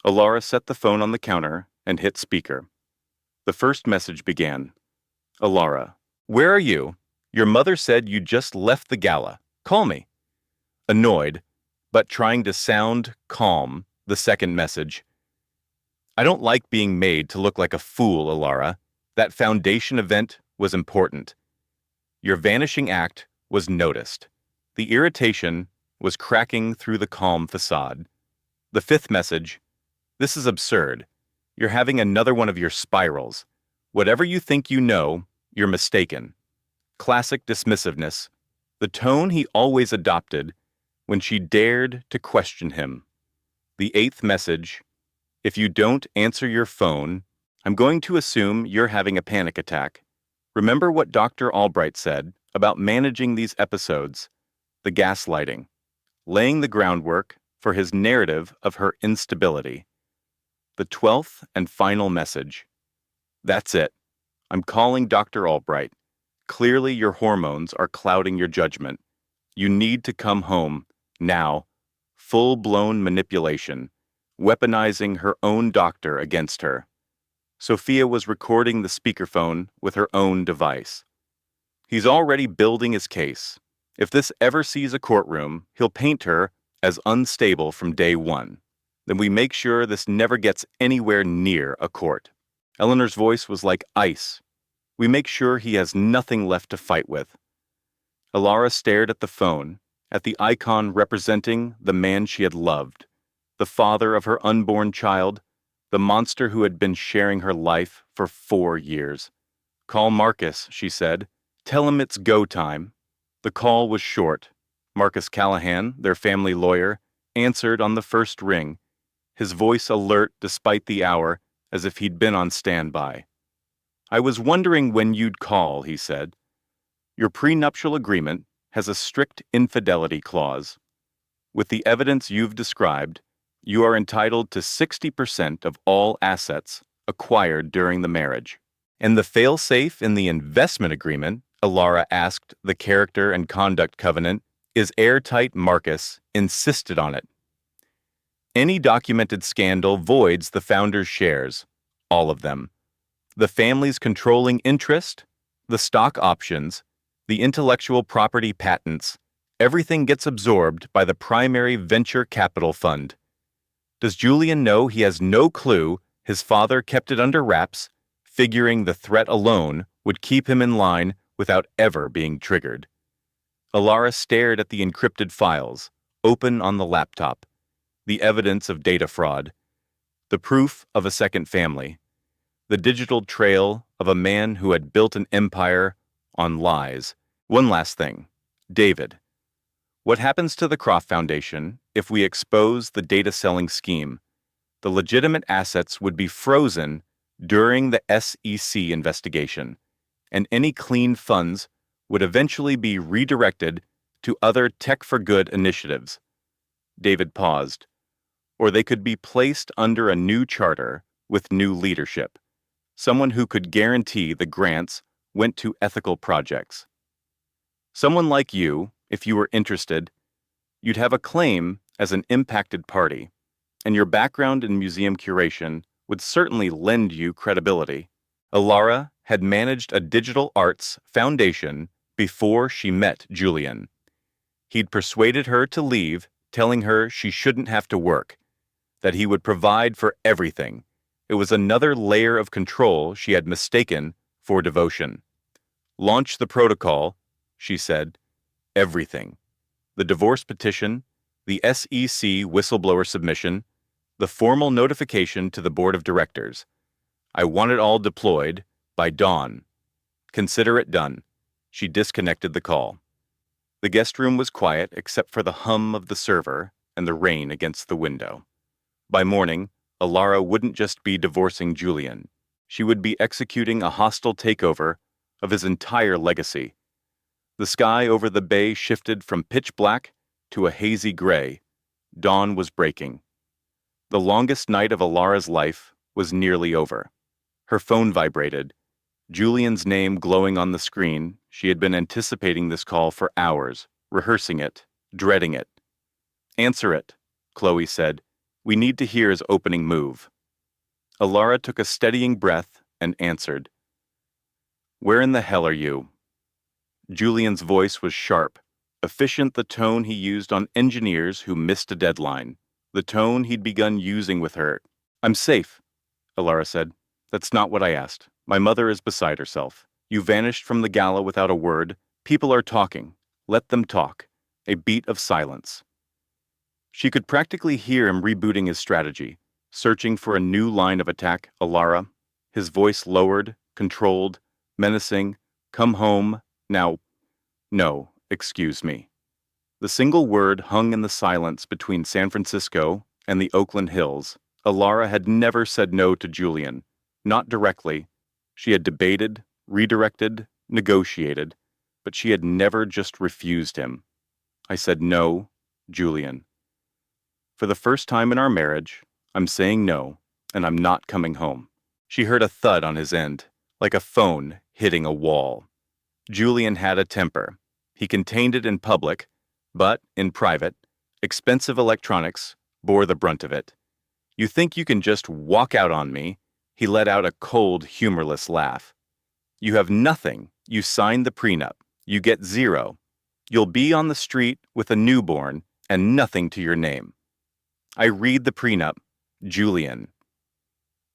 Alara set the phone on the counter and hit speaker. The first message began. Alara, where are you? Your mother said you just left the gala. Call me. Annoyed, but trying to sound calm, the second message. I don't like being made to look like a fool, Alara. That foundation event was important. Your vanishing act was noticed. The irritation was cracking through the calm facade. The fifth message. This is absurd. You're having another one of your spirals. Whatever you think you know, you're mistaken. Classic dismissiveness, the tone he always adopted when she dared to question him. The eighth message, if you don't answer your phone, I'm going to assume you're having a panic attack. Remember what Dr. Albright said about managing these episodes, the gaslighting, laying the groundwork for his narrative of her instability. The 12th and final message. That's it. I'm calling Dr. Albright. Clearly your hormones are clouding your judgment. You need to come home, now. Full-blown manipulation, weaponizing her own doctor against her. Sophia was recording the speakerphone with her own device. He's already building his case. If this ever sees a courtroom, he'll paint her as unstable from day one. Then we make sure this never gets anywhere near a court. Eleanor's voice was like ice. We make sure he has nothing left to fight with. Alara stared at the phone, at the icon representing the man she had loved, the father of her unborn child, the monster who had been sharing her life for 4 years. Call Marcus, she said. Tell him it's go time. The call was short. Marcus Callahan, their family lawyer, answered on the first ring, his voice alert despite the hour, as if he'd been on standby. I was wondering when you'd call, he said. Your prenuptial agreement has a strict infidelity clause. With the evidence you've described, you are entitled to 60% of all assets acquired during the marriage. And the fail-safe in the investment agreement, Alara asked the character and conduct covenant, is airtight. Marcus insisted on it. Any documented scandal voids the founder's shares, all of them. The family's controlling interest, the stock options, the intellectual property patents, everything gets absorbed by the primary venture capital fund. Does Julian know he has no clue his father kept it under wraps, figuring the threat alone would keep him in line without ever being triggered? Alara stared at the encrypted files, open on the laptop, the evidence of data fraud, the proof of a second family, the digital trail of a man who had built an empire on lies. One last thing. David. What happens to the Croft Foundation if we expose the data selling scheme? The legitimate assets would be frozen during the SEC investigation, and any clean funds would eventually be redirected to other tech-for-good initiatives. David paused. Or they could be placed under a new charter with new leadership, someone who could guarantee the grants went to ethical projects. Someone like you, if you were interested, you'd have a claim as an impacted party, and your background in museum curation would certainly lend you credibility. Alara had managed a digital arts foundation before she met Julian. He'd persuaded her to leave, telling her she shouldn't have to work, that he would provide for everything. It was another layer of control she had mistaken for devotion. Launch the protocol, she said. Everything. The divorce petition, the SEC whistleblower submission, the formal notification to the board of directors. I want it all deployed by dawn. Consider it done. She disconnected the call. The guest room was quiet except for the hum of the server and the rain against the window. By morning, Alara wouldn't just be divorcing Julian. She would be executing a hostile takeover of his entire legacy. The sky over the bay shifted from pitch black to a hazy gray. Dawn was breaking. The longest night of Alara's life was nearly over. Her phone vibrated. Julian's name glowing on the screen. She had been anticipating this call for hours, rehearsing it, dreading it. Answer it, Chloe said. We need to hear his opening move. Alara took a steadying breath and answered. Where in the hell are you? Julian's voice was sharp, efficient, the tone he used on engineers who missed a deadline, the tone he'd begun using with her. I'm safe, Alara said. That's not what I asked. My mother is beside herself. You vanished from the gala without a word. People are talking. Let them talk. A beat of silence. She could practically hear him rebooting his strategy, searching for a new line of attack. Alara, his voice lowered, controlled, menacing. Come home, now. No, excuse me. The single word hung in the silence between San Francisco and the Oakland Hills. Alara had never said no to Julian, not directly. She had debated, redirected, negotiated, but she had never just refused him. I said no, Julian. For the first time in our marriage, I'm saying no, and I'm not coming home. She heard a thud on his end, like a phone hitting a wall. Julian had a temper. He contained it in public, but, in private, expensive electronics bore the brunt of it. You think you can just walk out on me? He let out a cold, humorless laugh. You have nothing. You signed the prenup. You get zero. You'll be on the street with a newborn and nothing to your name. I read the prenup, Julian.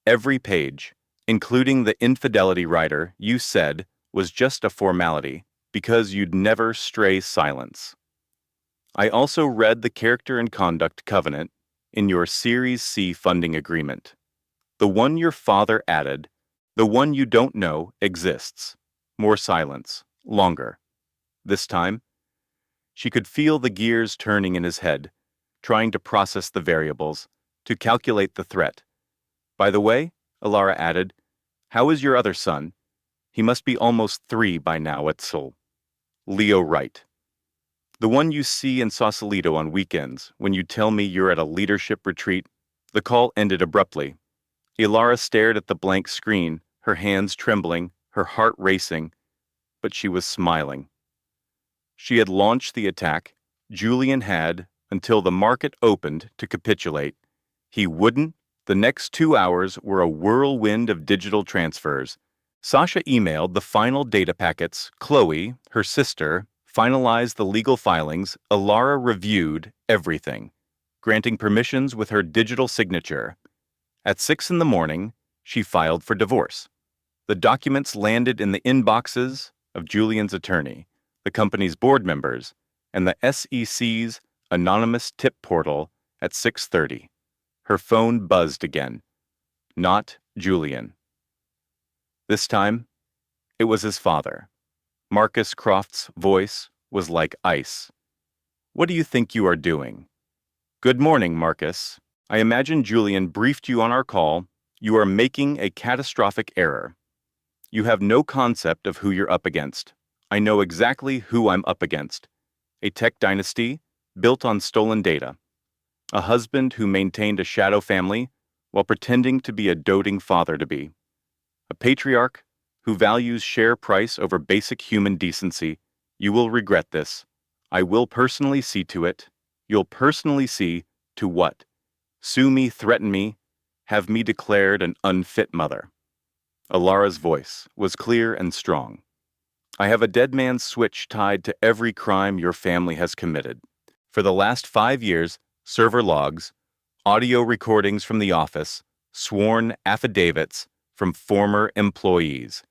Every page, including the infidelity rider you said was just a formality because you'd never stray silence. I also read the character and conduct covenant in your Series C funding agreement. The one your father added, the one you don't know exists. More silence, longer. This time, she could feel the gears turning in his head, trying to process the variables, to calculate the threat. By the way, Alara added, how is your other son? He must be almost 3 by now at Seoul. Leo Wright. The one you see in Sausalito on weekends when you tell me you're at a leadership retreat. The call ended abruptly. Alara stared at the blank screen, her hands trembling, her heart racing, but she was smiling. She had launched the attack. Julian had, until the market opened, to capitulate. He wouldn't. The next 2 hours were a whirlwind of digital transfers. Sasha emailed the final data packets. Chloe, her sister, finalized the legal filings. Alara reviewed everything. granting permissions with her digital signature. At 6 in the morning, she filed for divorce. The documents landed in the inboxes of Julian's attorney, the company's board members, and the SEC's anonymous tip portal at 6:30. Her phone buzzed again. Not Julian. This time, it was his father. Marcus Croft's voice was like ice. "What do you think you are doing?" "Good morning, Marcus. I imagine Julian briefed you on our call. You are making a catastrophic error. You have no concept of who you're up against. I know exactly who I'm up against. A tech dynasty built on stolen data. A husband who maintained a shadow family while pretending to be a doting father-to-be. A patriarch who values share price over basic human decency. You will regret this. I will personally see to it. You'll personally see to what? Sue me, threaten me, have me declared an unfit mother." Alara's voice was clear and strong. "I have a dead man's switch tied to every crime your family has committed. For the last 5 years, server logs, audio recordings from the office, sworn affidavits from former employees.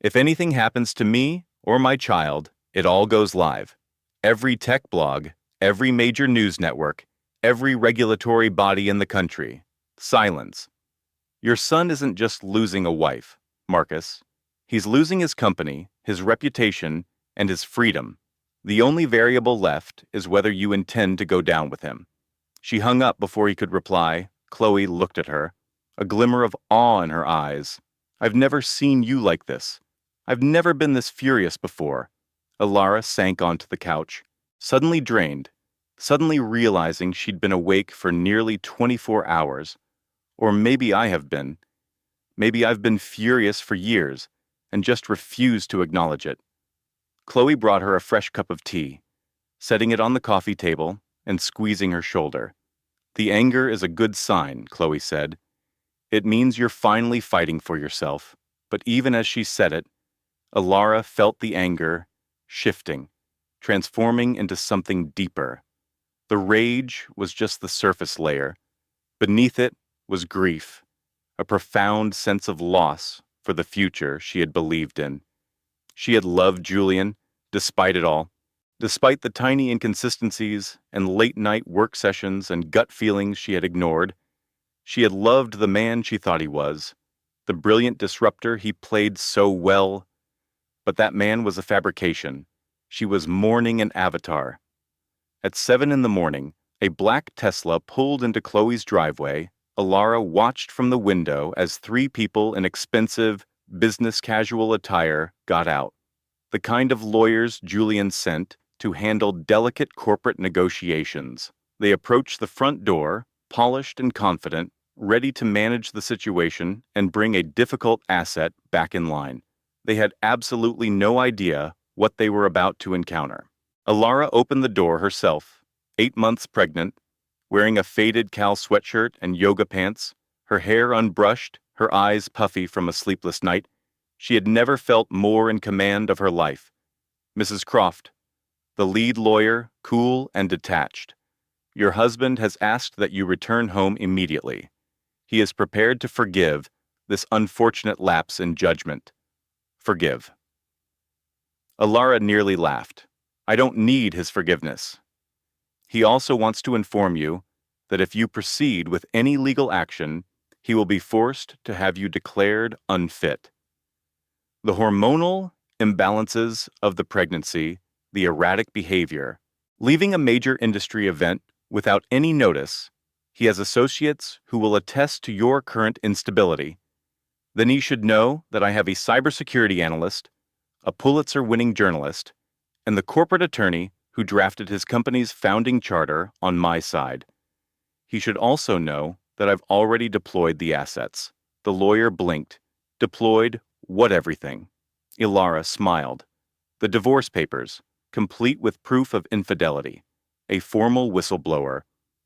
If anything happens to me or my child, it all goes live. Every tech blog, every major news network, every regulatory body in the country. Silence. Your son isn't just losing a wife, Marcus. He's losing his company, his reputation, and his freedom. The only variable left is whether you intend to go down with him." She hung up before he could reply. Chloe looked at her, a glimmer of awe in her eyes. "I've never seen you like this. I've never been this furious before." Alara sank onto the couch, suddenly drained, suddenly realizing she'd been awake for nearly 24 hours. Or maybe I have been. Maybe I've been furious for years and just refused to acknowledge it. Chloe brought her a fresh cup of tea, setting it on the coffee table and squeezing her shoulder. "The anger is a good sign," Chloe said. "It means you're finally fighting for yourself." But even as she said it, Alara felt the anger shifting, transforming into something deeper. The rage was just the surface layer. Beneath it was grief, a profound sense of loss for the future she had believed in. She had loved Julian, despite it all, despite the tiny inconsistencies and late-night work sessions and gut feelings she had ignored. She had loved the man she thought he was, the brilliant disruptor he played so well. But that man was a fabrication. She was mourning an avatar. At 7 in the morning, a black Tesla pulled into Chloe's driveway. Alara watched from the window as 3 people in expensive, business-casual attire got out. The kind of lawyers Julian sent to handle delicate corporate negotiations. They approached the front door, polished and confident, ready to manage the situation and bring a difficult asset back in line. They had absolutely no idea what they were about to encounter. Alara opened the door herself, 8 months pregnant, wearing a faded Cal sweatshirt and yoga pants, her hair unbrushed, her eyes puffy from a sleepless night. She had never felt more in command of her life. "Mrs. Croft," the lead lawyer, cool and detached. "Your husband has asked that you return home immediately. He is prepared to forgive this unfortunate lapse in judgment. Forgive." Alara nearly laughed. "I don't need his forgiveness. He also wants to inform you that if you proceed with any legal action, he will be forced to have you declared unfit." The hormonal imbalances of the pregnancy, the erratic behavior, leaving a major industry event without any notice. He has associates who will attest to your current instability. Then he should know that I have a cybersecurity analyst, a Pulitzer-winning journalist, and the corporate attorney who drafted his company's founding charter on my side. He should also know that I've already deployed the assets. The lawyer blinked. Deployed what everything? Alara smiled. The divorce papers, complete with proof of infidelity, a formal whistleblower,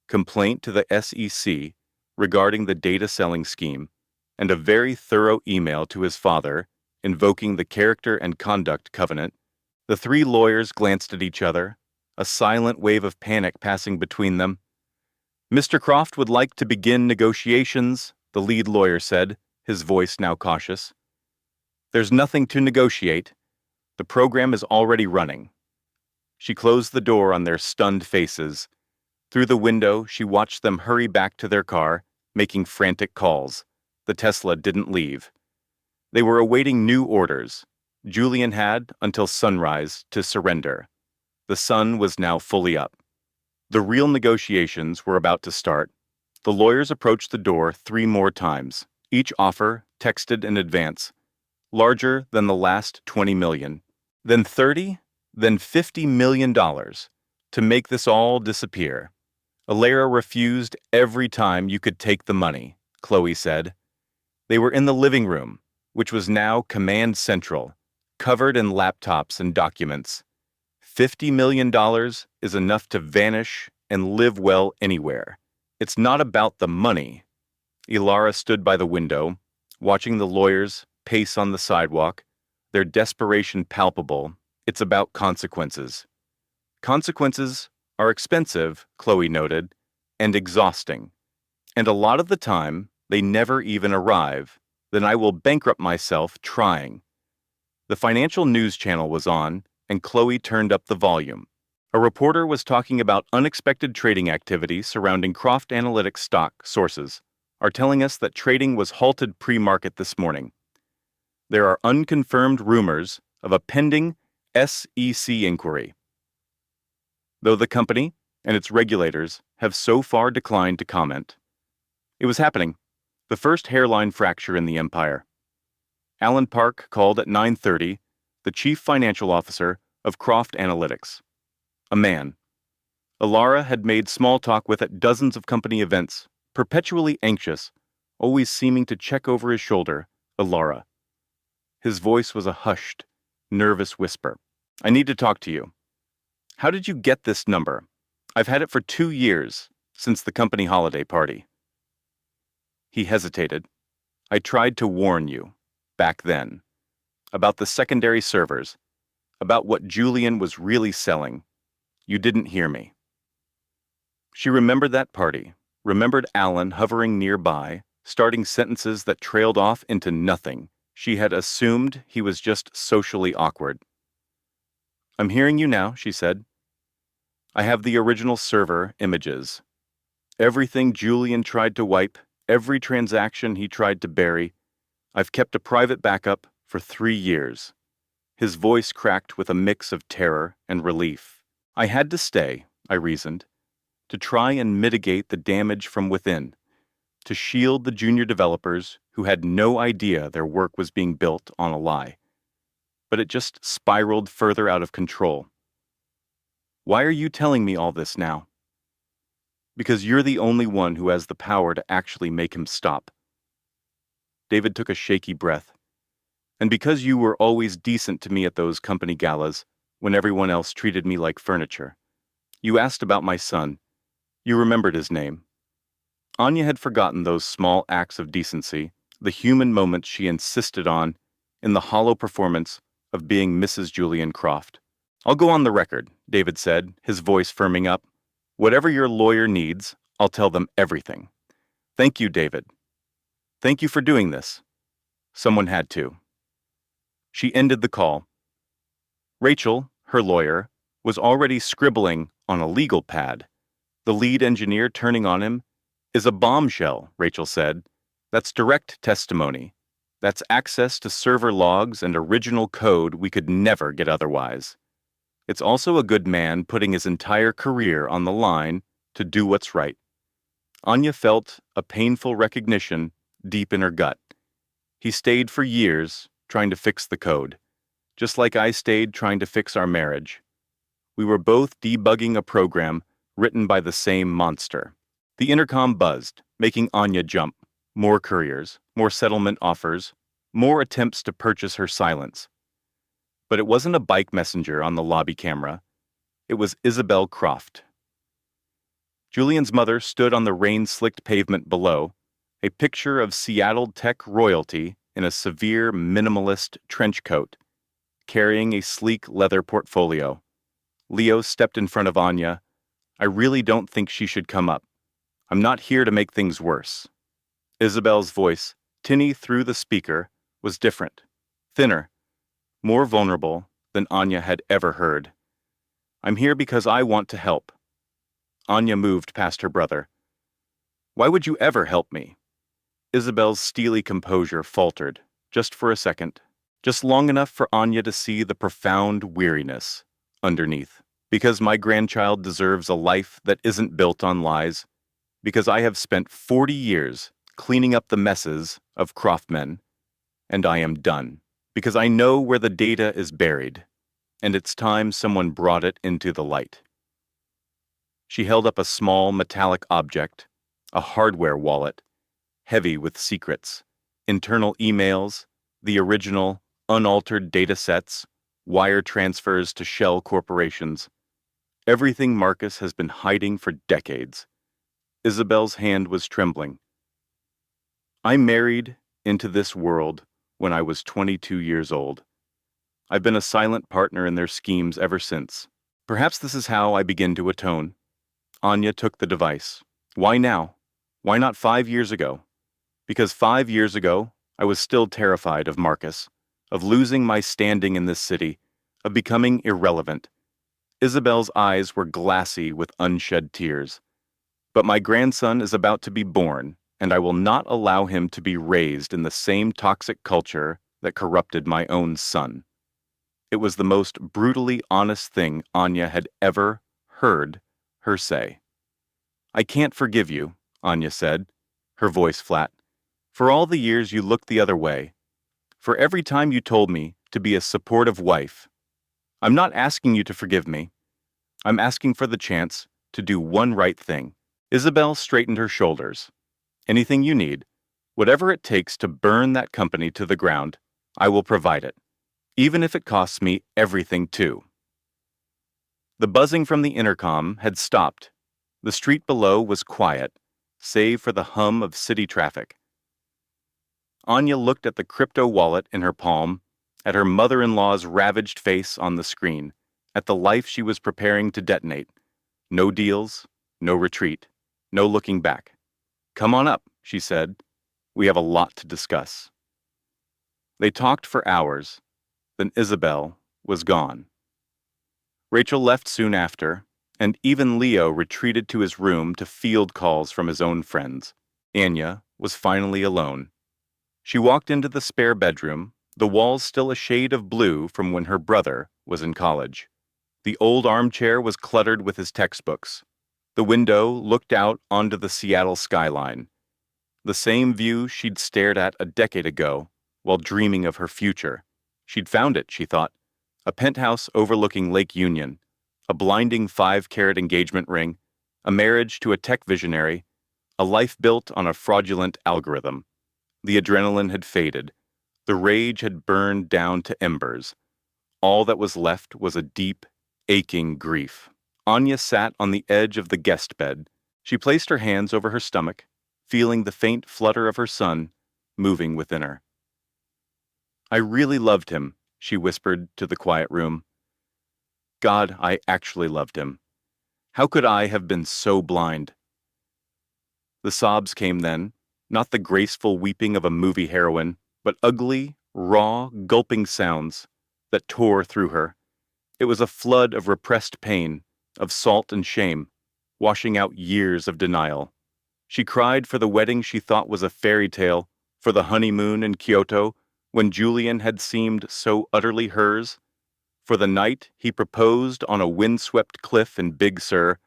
complaint to the SEC regarding the data selling scheme, and a very thorough email to his father invoking the character and conduct covenant. The 3 lawyers glanced at each other, a silent wave of panic passing between them. Mr. Croft would like to begin negotiations, the lead lawyer said, his voice now cautious. There's nothing to negotiate. The program is already running. She closed the door on their stunned faces. Through the window, she watched them hurry back to their car, making frantic calls. The Tesla didn't leave. They were awaiting new orders. Julian had until sunrise to surrender. The sun was now fully up. The real negotiations were about to start. The lawyers approached the door 3 more times, each offer texted in advance, larger than the last 20 million, then 30, then $50 million to make this all disappear. Alara refused every time you could take the money, Chloe said. They were in the living room, which was now Command Central, covered in laptops and documents. $50 million is enough to vanish and live well anywhere. It's not about the money. Ilara stood by the window, watching the lawyers pace on the sidewalk, their desperation palpable. It's about consequences. Consequences are expensive, Chloe noted, and exhausting. And a lot of the time, they never even arrive. Then I will bankrupt myself trying. The financial news channel was on, and Chloe turned up the volume. A reporter was talking about unexpected trading activity surrounding Croft Analytics stock. Sources are telling us that trading was halted pre-market this morning. There are unconfirmed rumors of a pending SEC inquiry, though the company and its regulators have so far declined to comment. It was happening. The first hairline fracture in the empire. Alan Park called at 9:30, the chief financial officer of Croft Analytics. A man. Alara had made small talk with at dozens of company events, perpetually anxious, always seeming to check over his shoulder, Alara. His voice was a hushed, nervous whisper. I need to talk to you. How did you get this number? I've had it for 2 years, since the company holiday party. He hesitated. I tried to warn you, back then, about the secondary servers, about what Julian was really selling. You didn't hear me. She remembered that party, remembered Alan hovering nearby, starting sentences that trailed off into nothing. She had assumed he was just socially awkward. I'm hearing you now, she said. I have the original server images. Everything Julian tried to wipe, every transaction he tried to bury, I've kept a private backup for 3 years. His voice cracked with a mix of terror and relief. I had to stay, I reasoned, to try and mitigate the damage from within, to shield the junior developers who had no idea their work was being built on a lie. But it just spiraled further out of control. Why are you telling me all this now? Because you're the only one who has the power to actually make him stop. David took a shaky breath. And because you were always decent to me at those company galas, when everyone else treated me like furniture. You asked about my son. You remembered his name. Anya had forgotten those small acts of decency, the human moments she insisted on, in the hollow performance of being Mrs. Julian Croft. I'll go on the record, David said, his voice firming up. Whatever your lawyer needs, I'll tell them everything. Thank you, David. Thank you for doing this. Someone had to. She ended the call. Rachel, her lawyer, was already scribbling on a legal pad. The lead engineer turning on him is a bombshell, Rachel said. That's direct testimony. That's access to server logs and original code we could never get otherwise. It's also a good man putting his entire career on the line to do what's right. Anya felt a painful recognition deep in her gut. He stayed for years trying to fix the code, just like I stayed trying to fix our marriage. We were both debugging a program written by the same monster. The intercom buzzed, making Anya jump. More couriers, more settlement offers, more attempts to purchase her silence. But it wasn't a bike messenger on the lobby camera. It was Isabel Croft. Julian's mother stood on the rain-slicked pavement below, a picture of Seattle tech royalty in a severe minimalist trench coat, carrying a sleek leather portfolio. Leo stepped in front of Anya. I really don't think she should come up. I'm not here to make things worse. Isabel's voice, tinny through the speaker, was different, thinner, more vulnerable than Anya had ever heard. I'm here because I want to help. Anya moved past her brother. Why would you ever help me? Isabel's steely composure faltered, just for a second, just long enough for Anya to see the profound weariness underneath. Because my grandchild deserves a life that isn't built on lies. Because I have spent 40 years cleaning up the messes of Croftmen, and I am done. Because I know where the data is buried, and it's time someone brought it into the light. She held up a small metallic object, a hardware wallet, heavy with secrets, internal emails, the original, unaltered data sets, wire transfers to shell corporations. Everything Marcus has been hiding for decades. Isabel's hand was trembling. I married into this world when I was 22 years old. I've been a silent partner in their schemes ever since. Perhaps this is how I begin to atone. Anya took the device. Why now? Why not 5 years ago? Because 5 years ago, I was still terrified of Marcus, of losing my standing in this city, of becoming irrelevant. Isabel's eyes were glassy with unshed tears. But my grandson is about to be born, and I will not allow him to be raised in the same toxic culture that corrupted my own son. It was the most brutally honest thing Anya had ever heard her say. I can't forgive you, Anya said, her voice flat, for all the years you looked the other way, for every time you told me to be a supportive wife. I'm not asking you to forgive me. I'm asking for the chance to do one right thing. Isabel straightened her shoulders. Anything you need, whatever it takes to burn that company to the ground, I will provide it, even if it costs me everything too. The buzzing from the intercom had stopped. The street below was quiet, save for the hum of city traffic. Anya looked at the crypto wallet in her palm, at her mother-in-law's ravaged face on the screen, at the life she was preparing to detonate. No deals, no retreat, no looking back. Come on up, she said. We have a lot to discuss. They talked for hours. Then Isabel was gone. Rachel left soon after, and even Leo retreated to his room to field calls from his own friends. Anya was finally alone. She walked into the spare bedroom, the walls still a shade of blue from when her brother was in college. The old armchair was cluttered with his textbooks. The window looked out onto the Seattle skyline, the same view she'd stared at a decade ago while dreaming of her future. She'd found it, she thought, a penthouse overlooking Lake Union, a blinding 5-carat engagement ring, a marriage to a tech visionary, a life built on a fraudulent algorithm. The adrenaline had faded. The rage had burned down to embers. All that was left was a deep, aching grief. Anya sat on the edge of the guest bed. She placed her hands over her stomach, feeling the faint flutter of her son moving within her. I really loved him, she whispered to the quiet room. God, I actually loved him. How could I have been so blind? The sobs came then, not the graceful weeping of a movie heroine, but ugly, raw, gulping sounds that tore through her. It was a flood of repressed pain, of salt and shame, washing out years of denial. She cried for the wedding she thought was a fairy tale, for the honeymoon in Kyoto, when Julian had seemed so utterly hers, for the night he proposed on a windswept cliff in Big Sur,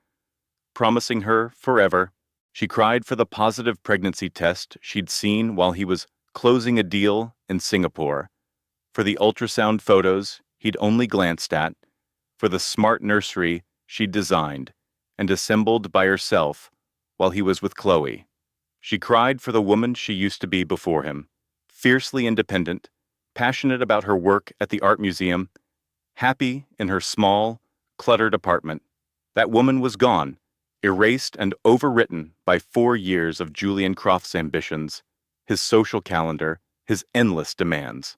promising her forever. She cried for the positive pregnancy test she'd seen while he was closing a deal in Singapore, for the ultrasound photos he'd only glanced at, for the smart nursery she'd designed and assembled by herself while he was with Chloe. She cried for the woman she used to be before him, fiercely independent, passionate about her work at the art museum, happy in her small, cluttered apartment. That woman was gone, erased and overwritten by 4 years of Julian Croft's ambitions, his social calendar, his endless demands.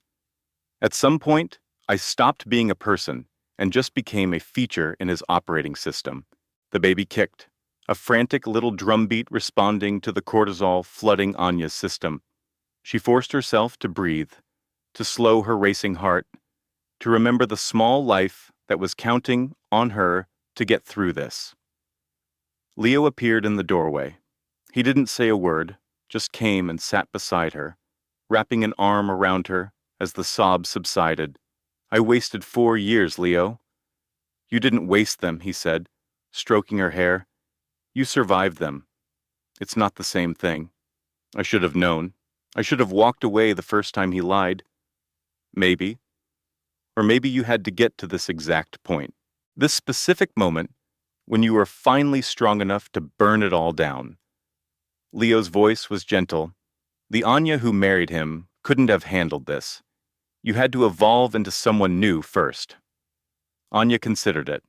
At some point, I stopped being a person and just became a feature in his operating system. The baby kicked. a frantic little drumbeat responding to the cortisol flooding Anya's system. She forced herself to breathe, to slow her racing heart, to remember the small life that was counting on her to get through this. Leo appeared in the doorway. He didn't say a word, just came and sat beside her, wrapping an arm around her as the sobs subsided. "I wasted 4 years, Leo." "You didn't waste them," he said, stroking her hair. "You survived them. It's not the same thing. I should have known. I should have walked away the first time he lied. Maybe. Or maybe you had to get to this exact point. This specific moment when you were finally strong enough to burn it all down." Leo's voice was gentle. "The Anya who married him couldn't have handled this. You had to evolve into someone new first." Anya considered it.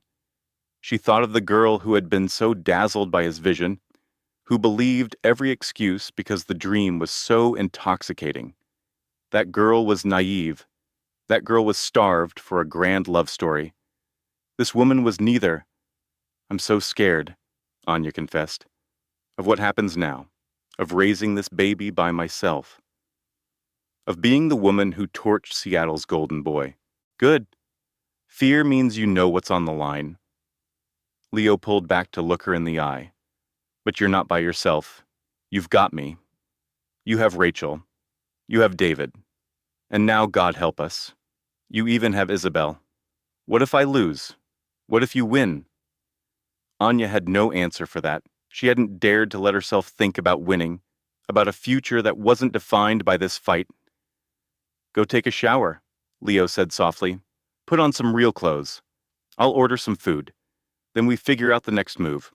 She thought of the girl who had been so dazzled by his vision, who believed every excuse because the dream was so intoxicating. That girl was naive. That girl was starved for a grand love story. This woman was neither. "I'm so scared," Anya confessed, "of what happens now, of raising this baby by myself, of being the woman who torched Seattle's golden boy." "Good. Fear means you know what's on the line." Leo pulled back to look her in the eye. "But you're not by yourself. You've got me. You have Rachel. You have David. And now, God help us, you even have Isabel. What if I lose? What if you win?" Anya had no answer for that. She hadn't dared to let herself think about winning, about a future that wasn't defined by this fight. "Go take a shower," Leo said softly. "Put on some real clothes. I'll order some food. Then we figure out the next move."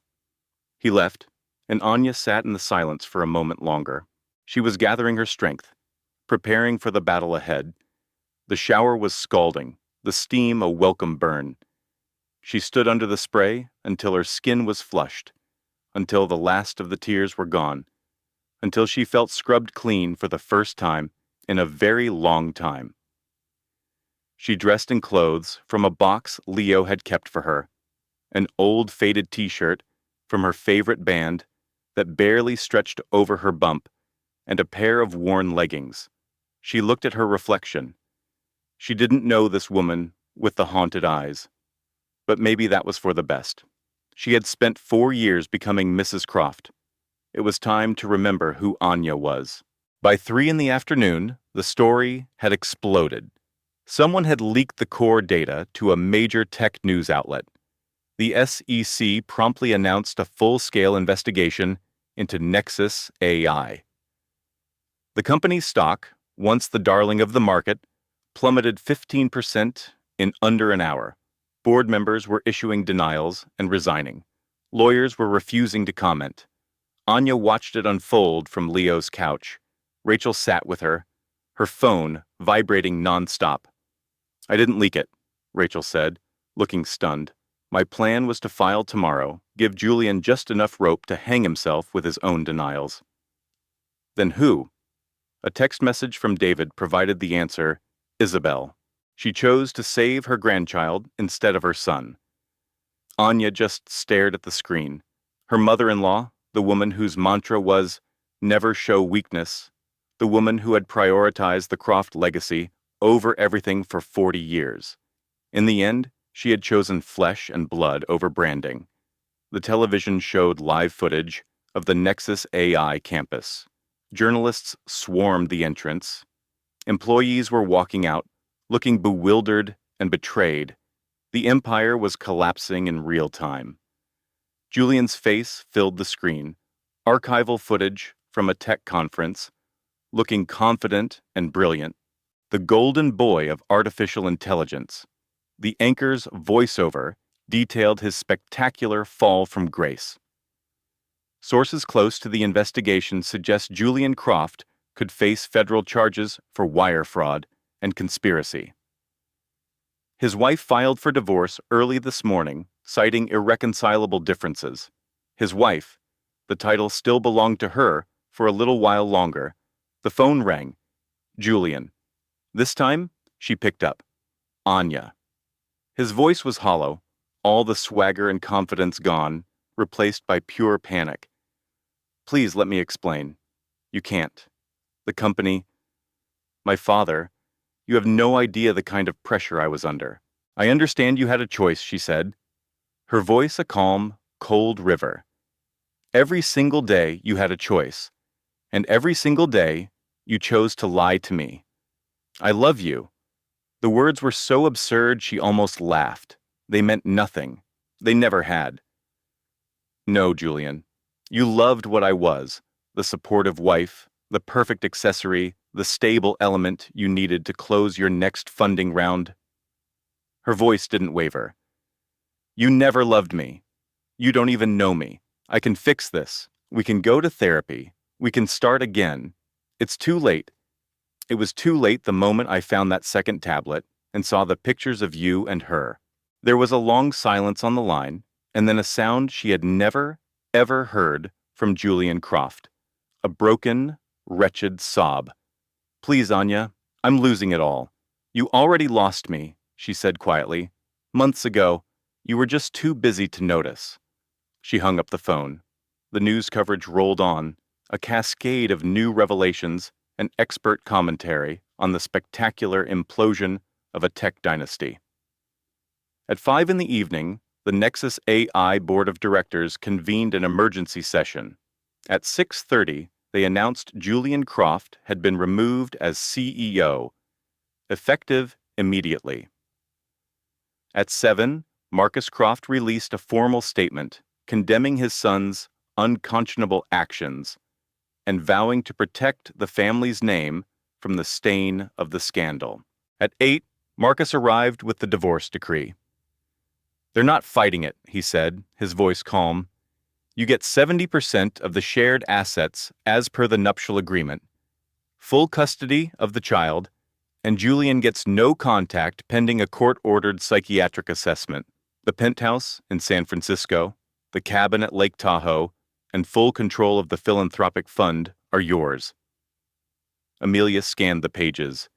He left, and Anya sat in the silence for a moment longer. She was gathering her strength, preparing for the battle ahead. The shower was scalding, the steam a welcome burn. She stood under the spray until her skin was flushed, until the last of the tears were gone, until she felt scrubbed clean for the first time in a very long time. She dressed in clothes from a box Leo had kept for her, an old faded t-shirt from her favorite band that barely stretched over her bump, and a pair of worn leggings. She looked at her reflection. She didn't know this woman with the haunted eyes, but maybe that was for the best. She had spent 4 years becoming Mrs. Croft. It was time to remember who Anya was. By 3 in the afternoon, the story had exploded. Someone had leaked the core data to a major tech news outlet. The SEC promptly announced a full-scale investigation into Nexus AI. The company's stock, once the darling of the market, plummeted 15% in under an hour. Board members were issuing denials and resigning. Lawyers were refusing to comment. Anya watched it unfold from Leo's couch. Rachel sat with her, her phone vibrating nonstop. "I didn't leak it," Rachel said, looking stunned. "My plan was to file tomorrow, give Julian just enough rope to hang himself with his own denials." "Then who?" A text message from David provided the answer: Isabel. She chose to save her grandchild instead of her son. Anya just stared at the screen. Her mother-in-law, the woman whose mantra was, "Never show weakness," the woman who had prioritized the Croft legacy over everything for 40 years. In the end, she had chosen flesh and blood over branding. The television showed live footage of the Nexus AI campus. Journalists swarmed the entrance. Employees were walking out, looking bewildered and betrayed. The empire was collapsing in real time. Julian's face filled the screen. Archival footage from a tech conference, looking confident and brilliant. The golden boy of artificial intelligence. The anchor's voiceover detailed his spectacular fall from grace. Sources close to the investigation suggest Julian Croft could face federal charges for wire fraud and conspiracy. His wife filed for divorce early this morning, citing irreconcilable differences. His wife, the title still belonged to her for a little while longer. The phone rang. Julian. This time, she picked up. Anya. His voice was hollow, all the swagger and confidence gone. replaced by pure panic. Please let me explain. You can't. The company, my father, you have no idea the kind of pressure I was under. I understand you had a choice, she said, her voice a calm, cold river. Every single day you had a choice, and every single day you chose to lie to me. I love you. The words were so absurd she almost laughed. They meant nothing. They never had. No, Julian. You loved what I was, the supportive wife, the perfect accessory, the stable element you needed to close your next funding round. Her voice didn't waver. You never loved me. You don't even know me. I can fix this. We can go to therapy. We can start again. It's too late. It was too late the moment I found that second tablet and saw the pictures of you and her. There was a long silence on the line, and then a sound she had never, ever heard from Julian Croft. A broken, wretched sob. Please, Anya, I'm losing it all. You already lost me, she said quietly. Months ago, you were just too busy to notice. She hung up the phone. The news coverage rolled on, a cascade of new revelations and expert commentary on the spectacular implosion of a tech dynasty. At 5 in the evening, the Nexus AI Board of Directors convened an emergency session. At 6:30, they announced Julian Croft had been removed as CEO, effective immediately. At 7, Marcus Croft released a formal statement condemning his son's unconscionable actions and vowing to protect the family's name from the stain of the scandal. At 8, Marcus arrived with the divorce decree. They're not fighting it, he said, his voice calm. You get 70% of the shared assets as per the nuptial agreement, full custody of the child, and Julian gets no contact pending a court-ordered psychiatric assessment. The penthouse in San Francisco, the cabin at Lake Tahoe, and full control of the philanthropic fund are yours. Amelia scanned the pages.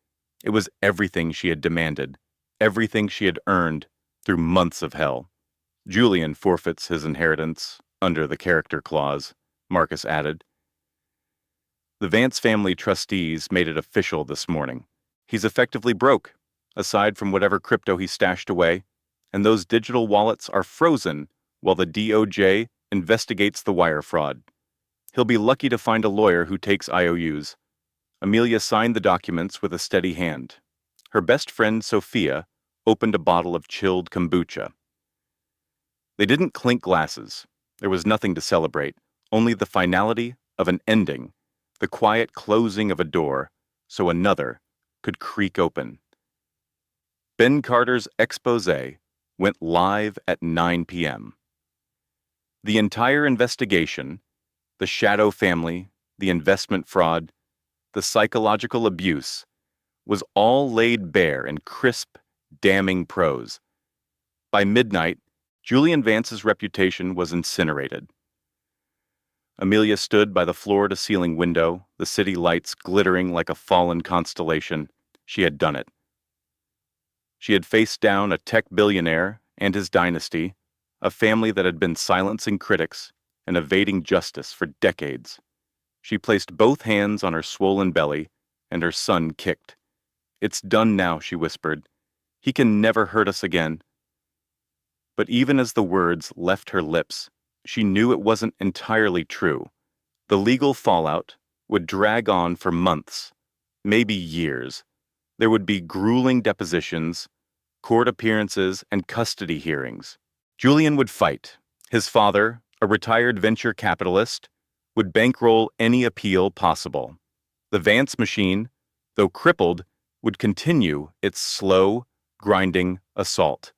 It was everything she had demanded, everything she had earned through months of hell. Julian forfeits his inheritance under the character clause, Marcus added. The Vance family trustees made it official this morning. He's effectively broke, aside from whatever crypto he stashed away, and those digital wallets are frozen while the DOJ investigates the wire fraud. He'll be lucky to find a lawyer who takes IOUs. Amelia signed the documents with a steady hand. Her best friend, Sophia, opened a bottle of chilled kombucha. They didn't clink glasses. There was nothing to celebrate, only the finality of an ending, the quiet closing of a door, so another could creak open. Ben Carter's expose went live at 9 p.m. The entire investigation, the shadow family, the investment fraud, the psychological abuse, was all laid bare in crisp, damning prose. By midnight, Julian Vance's reputation was incinerated. Amelia stood by the floor-to-ceiling window, the city lights glittering like a fallen constellation. She had done it. She had faced down a tech billionaire and his dynasty, a family that had been silencing critics and evading justice for decades. She placed both hands on her swollen belly, and her son kicked. It's done now, she whispered. He can never hurt us again. But even as the words left her lips, she knew it wasn't entirely true. The legal fallout would drag on for months, maybe years. There would be grueling depositions, court appearances, and custody hearings. Julian would fight. His father, a retired venture capitalist, would bankroll any appeal possible. The Vance machine, though crippled, would continue its slow, grinding assault.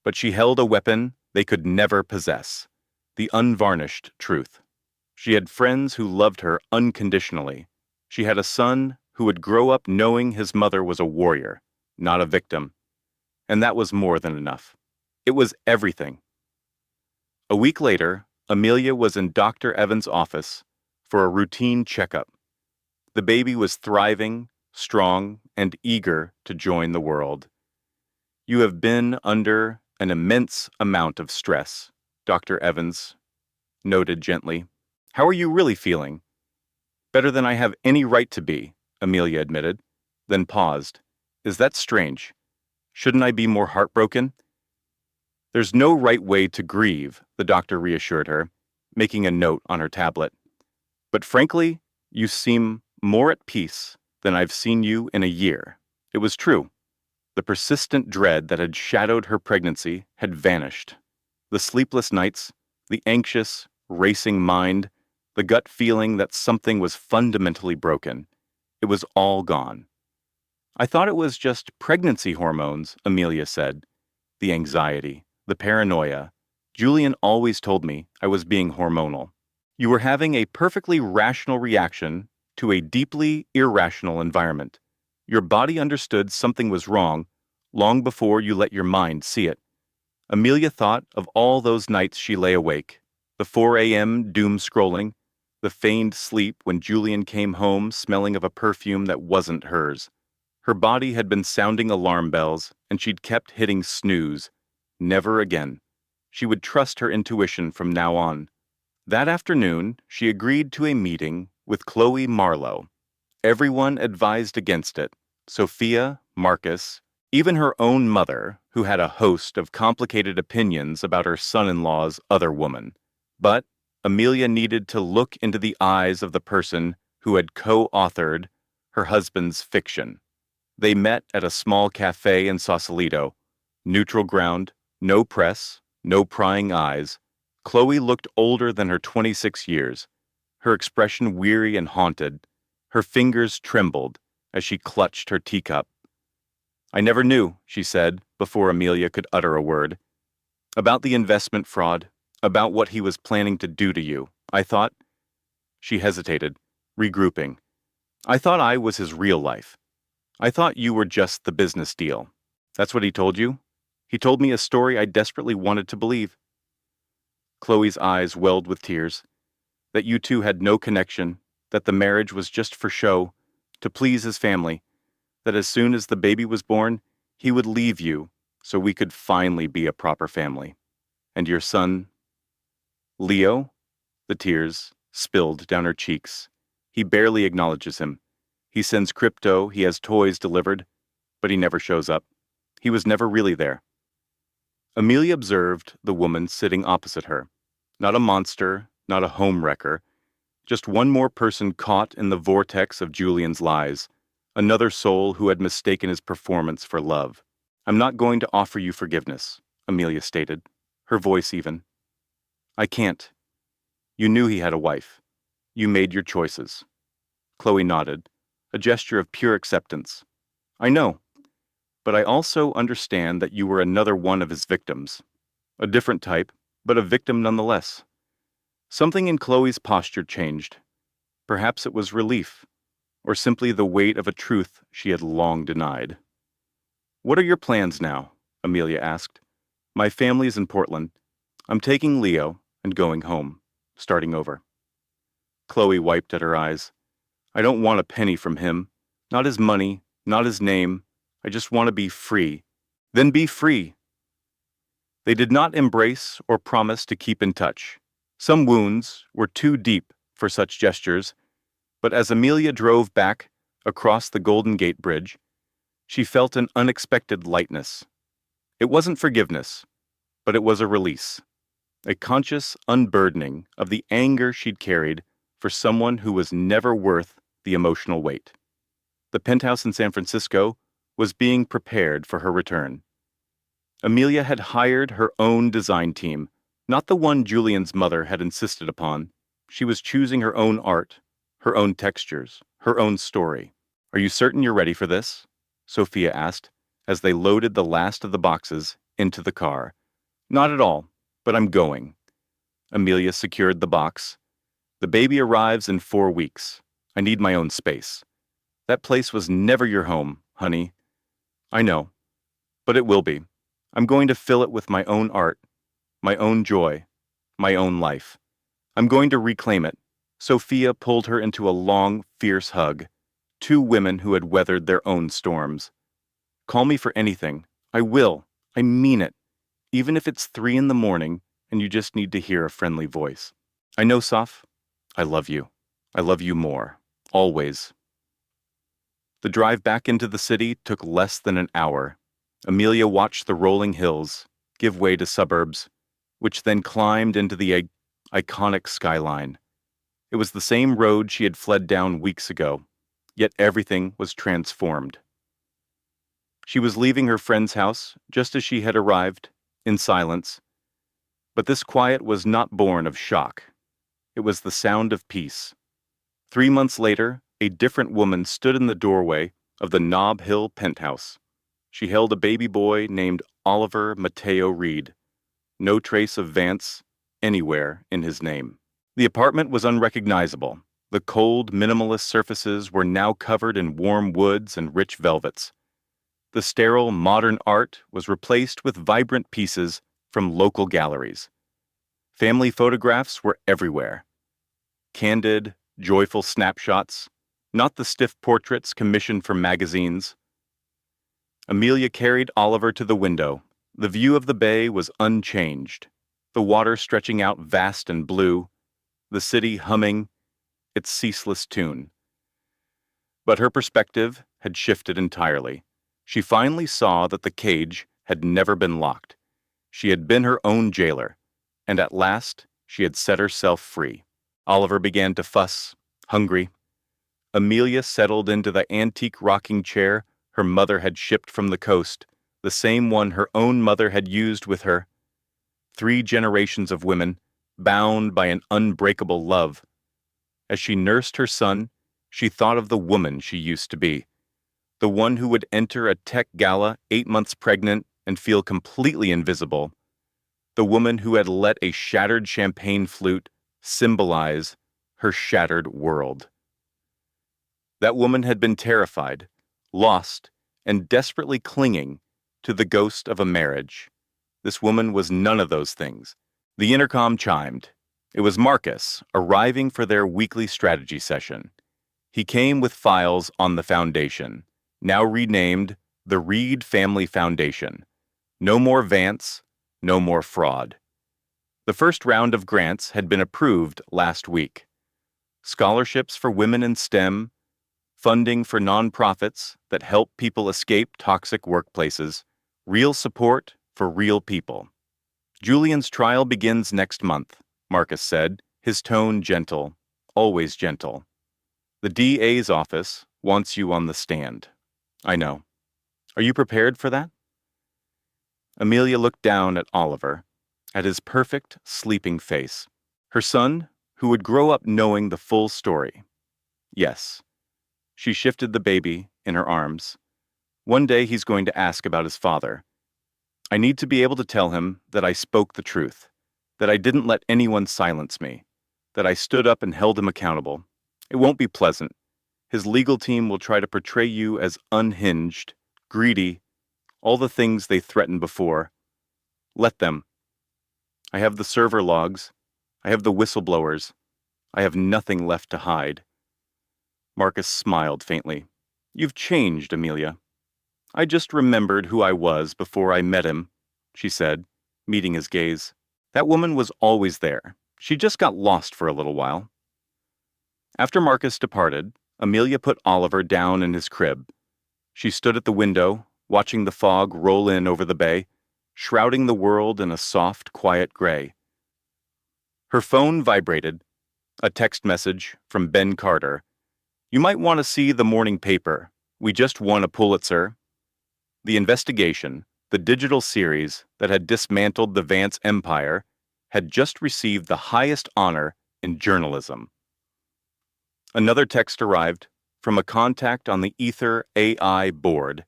But she held a weapon they could never possess, the unvarnished truth. She had friends who loved her unconditionally. She had a son who would grow up knowing his mother was a warrior, not a victim. And that was more than enough. It was everything. A week later, Amelia was in Dr. Evans' office for a routine checkup. The baby was thriving, strong, and eager to join the world. You have been under an immense amount of stress, Dr. Evans noted gently. How are you really feeling? Better than I have any right to be, Amelia admitted, then paused. Is that strange? Shouldn't I be more heartbroken? There's no right way to grieve, the doctor reassured her, making a note on her tablet. But frankly, you seem more at peace than I've seen you in a year. It was true. The persistent dread that had shadowed her pregnancy had vanished. The sleepless nights, the anxious, racing mind, the gut feeling that something was fundamentally broken. It was all gone. I thought it was just pregnancy hormones, Amelia said. The anxiety, the paranoia. Julian always told me I was being hormonal. You were having a perfectly rational reaction to a deeply irrational environment. Your body understood something was wrong long before you let your mind see it. Amelia thought of all those nights she lay awake, the 4 a.m. doom scrolling, the feigned sleep when Julian came home smelling of a perfume that wasn't hers. Her body had been sounding alarm bells, and she'd kept hitting snooze. Never again. She would trust her intuition from now on. That afternoon, she agreed to a meeting with Chloe Marlowe. Everyone advised against it. Sophia, Marcus, even her own mother, who had a host of complicated opinions about her son-in-law's other woman. But Amelia needed to look into the eyes of the person who had co-authored her husband's fiction. They met at a small cafe in Sausalito. Neutral ground, no press, no prying eyes. Chloe looked older than her 26 years, her expression weary and haunted. Her fingers trembled as she clutched her teacup. I never knew, she said, before Amelia could utter a word. About the investment fraud, about what he was planning to do to you. I thought... She hesitated, regrouping. I thought I was his real life. I thought you were just the business deal. That's what he told you? He told me a story I desperately wanted to believe. Chloe's eyes welled with tears. That you two had no connection, that the marriage was just for show, to please his family, that as soon as the baby was born, he would leave you so we could finally be a proper family. And your son, Leo? The tears spilled down her cheeks. He barely acknowledges him. He sends crypto, he has toys delivered, but he never shows up. He was never really there. Amelia observed the woman sitting opposite her. Not a monster, not a home wrecker, just one more person caught in the vortex of Julian's lies, another soul who had mistaken his performance for love. I'm not going to offer you forgiveness, Amelia stated, her voice even. I can't. You knew he had a wife. You made your choices. Chloe nodded, a gesture of pure acceptance. I know, but I also understand that you were another one of his victims. A different type, but a victim nonetheless. Something in Chloe's posture changed. Perhaps it was relief, or simply the weight of a truth she had long denied. What are your plans now? Amelia asked. My family's in Portland. I'm taking Leo and going home, starting over. Chloe wiped at her eyes. I don't want a penny from him. Not his money, not his name. I just want to be free. Then be free. They did not embrace or promise to keep in touch. Some wounds were too deep for such gestures, but as Amelia drove back across the Golden Gate Bridge, she felt an unexpected lightness. It wasn't forgiveness, but it was a release, a conscious unburdening of the anger she'd carried for someone who was never worth the emotional weight. The penthouse in San Francisco was being prepared for her return. Amelia had hired her own design team, not the one Julian's mother had insisted upon. She was choosing her own art, her own textures, her own story. Are you certain you're ready for this? Sophia asked, as they loaded the last of the boxes into the car. Not at all, but I'm going. Amelia secured the box. The baby arrives in 4 weeks. I need my own space. That place was never your home, honey. I know, but it will be. I'm going to fill it with my own art, my own joy, my own life. I'm going to reclaim it. Sophia pulled her into a long, fierce hug. Two women who had weathered their own storms. Call me for anything. I will. I mean it. Even if it's 3 in the morning and you just need to hear a friendly voice. I know, Saf. I love you. I love you more. Always. The drive back into the city took less than an hour. Amelia watched the rolling hills give way to suburbs, which then climbed into the iconic skyline. It was the same road she had fled down weeks ago, yet everything was transformed. She was leaving her friend's house just as she had arrived, in silence. But this quiet was not born of shock. It was the sound of peace. 3 months later, a different woman stood in the doorway of the Nob Hill penthouse. She held a baby boy named Oliver Mateo Reed. No trace of Vance anywhere in his name. The apartment was unrecognizable. The cold, minimalist surfaces were now covered in warm woods and rich velvets. The sterile, modern art was replaced with vibrant pieces from local galleries. Family photographs were everywhere. Candid, joyful snapshots, not the stiff portraits commissioned for magazines. Amelia carried Oliver to the window. The view of the bay was unchanged, the water stretching out vast and blue, the city humming its ceaseless tune. But her perspective had shifted entirely. She finally saw that the cage had never been locked. She had been her own jailer, and at last she had set herself free. Oliver began to fuss, hungry. Amelia settled into the antique rocking chair her mother had shipped from the coast, the same one her own mother had used with her. 3 generations of women, bound by an unbreakable love. As she nursed her son, she thought of the woman she used to be, the one who would enter a tech gala 8 months pregnant and feel completely invisible, the woman who had let a shattered champagne flute symbolize her shattered world. That woman had been terrified, lost, and desperately clinging to the ghost of a marriage. This woman was none of those things. The intercom chimed. It was Marcus, arriving for their weekly strategy session. He came with files on the foundation, now renamed the Reed Family Foundation. No more Vance, no more fraud. The first round of grants had been approved last week. Scholarships for women in STEM, funding for nonprofits that help people escape toxic workplaces, real support for real people. Julian's trial begins next month, Marcus said, his tone gentle, always gentle. The DA's office wants you on the stand. I know. Are you prepared for that? Amelia looked down at Oliver, at his perfect, sleeping face. Her son, who would grow up knowing the full story. Yes. She shifted the baby in her arms. One day he's going to ask about his father. I need to be able to tell him that I spoke the truth, that I didn't let anyone silence me, that I stood up and held him accountable. It won't be pleasant. His legal team will try to portray you as unhinged, greedy, all the things they threatened before. Let them. I have the server logs. I have the whistleblowers. I have nothing left to hide. Marcus smiled faintly. You've changed, Amelia. I just remembered who I was before I met him, she said, meeting his gaze. That woman was always there. She just got lost for a little while. After Marcus departed, Amelia put Oliver down in his crib. She stood at the window, watching the fog roll in over the bay, shrouding the world in a soft, quiet gray. Her phone vibrated. A text message from Ben Carter. You might want to see the morning paper. We just won a Pulitzer. The investigation, the digital series that had dismantled the Vance empire, had just received the highest honor in journalism. Another text arrived from a contact on the Ether AI board.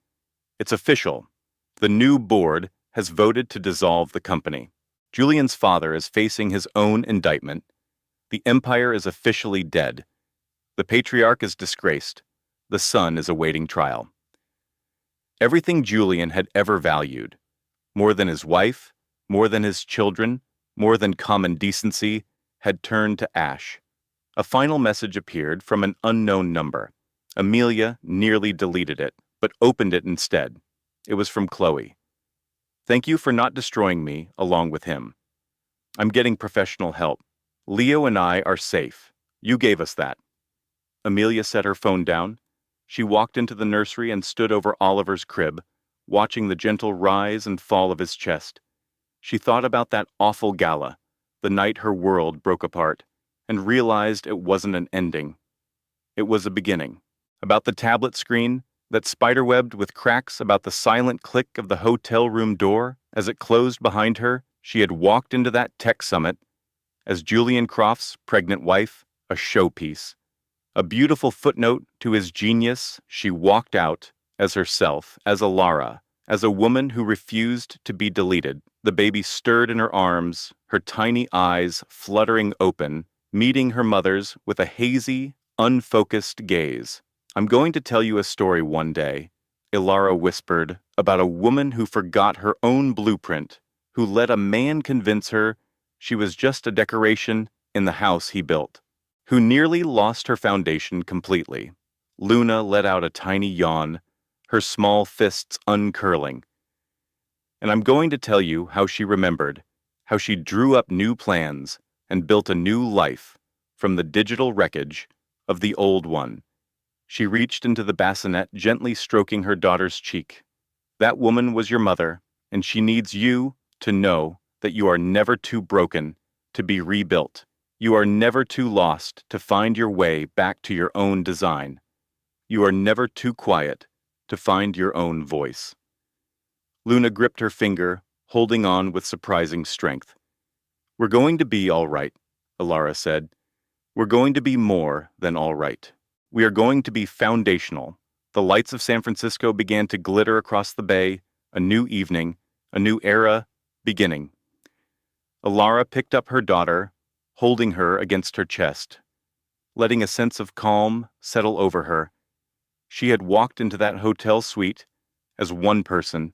It's official. The new board has voted to dissolve the company. Julian's father is facing his own indictment. The empire is officially dead. The patriarch is disgraced. The son is awaiting trial. Everything Julian had ever valued, more than his wife, more than his children, more than common decency, had turned to ash. A final message appeared from an unknown number. Amelia nearly deleted it, but opened it instead. It was from Chloe. Thank you for not destroying me along with him. I'm getting professional help. Leo and I are safe. You gave us that. Amelia set her phone down. She walked into the nursery and stood over Oliver's crib, watching the gentle rise and fall of his chest. She thought about that awful gala, the night her world broke apart, and realized it wasn't an ending. It was a beginning. About the tablet screen that spiderwebbed with cracks, about the silent click of the hotel room door as it closed behind her. She had walked into that tech summit as Julian Croft's pregnant wife, a showpiece. A beautiful footnote to his genius. She walked out as herself, as Alara, as a woman who refused to be deleted. The baby stirred in her arms, her tiny eyes fluttering open, meeting her mother's with a hazy, unfocused gaze. "I'm going to tell you a story one day," Ilara whispered, "about a woman who forgot her own blueprint, who let a man convince her she was just a decoration in the house he built, who nearly lost her foundation completely." Luna let out a tiny yawn, her small fists uncurling. "And I'm going to tell you how she remembered, how she drew up new plans and built a new life from the digital wreckage of the old one." She reached into the bassinet, gently stroking her daughter's cheek. "That woman was your mother, and she needs you to know that you are never too broken to be rebuilt. You are never too lost to find your way back to your own design. You are never too quiet to find your own voice." Luna gripped her finger, holding on with surprising strength. "We're going to be all right," Alara said. "We're going to be more than all right. We are going to be foundational." The lights of San Francisco began to glitter across the bay, a new evening, a new era beginning. Alara picked up her daughter, holding her against her chest, letting a sense of calm settle over her. She had walked into that hotel suite as one person,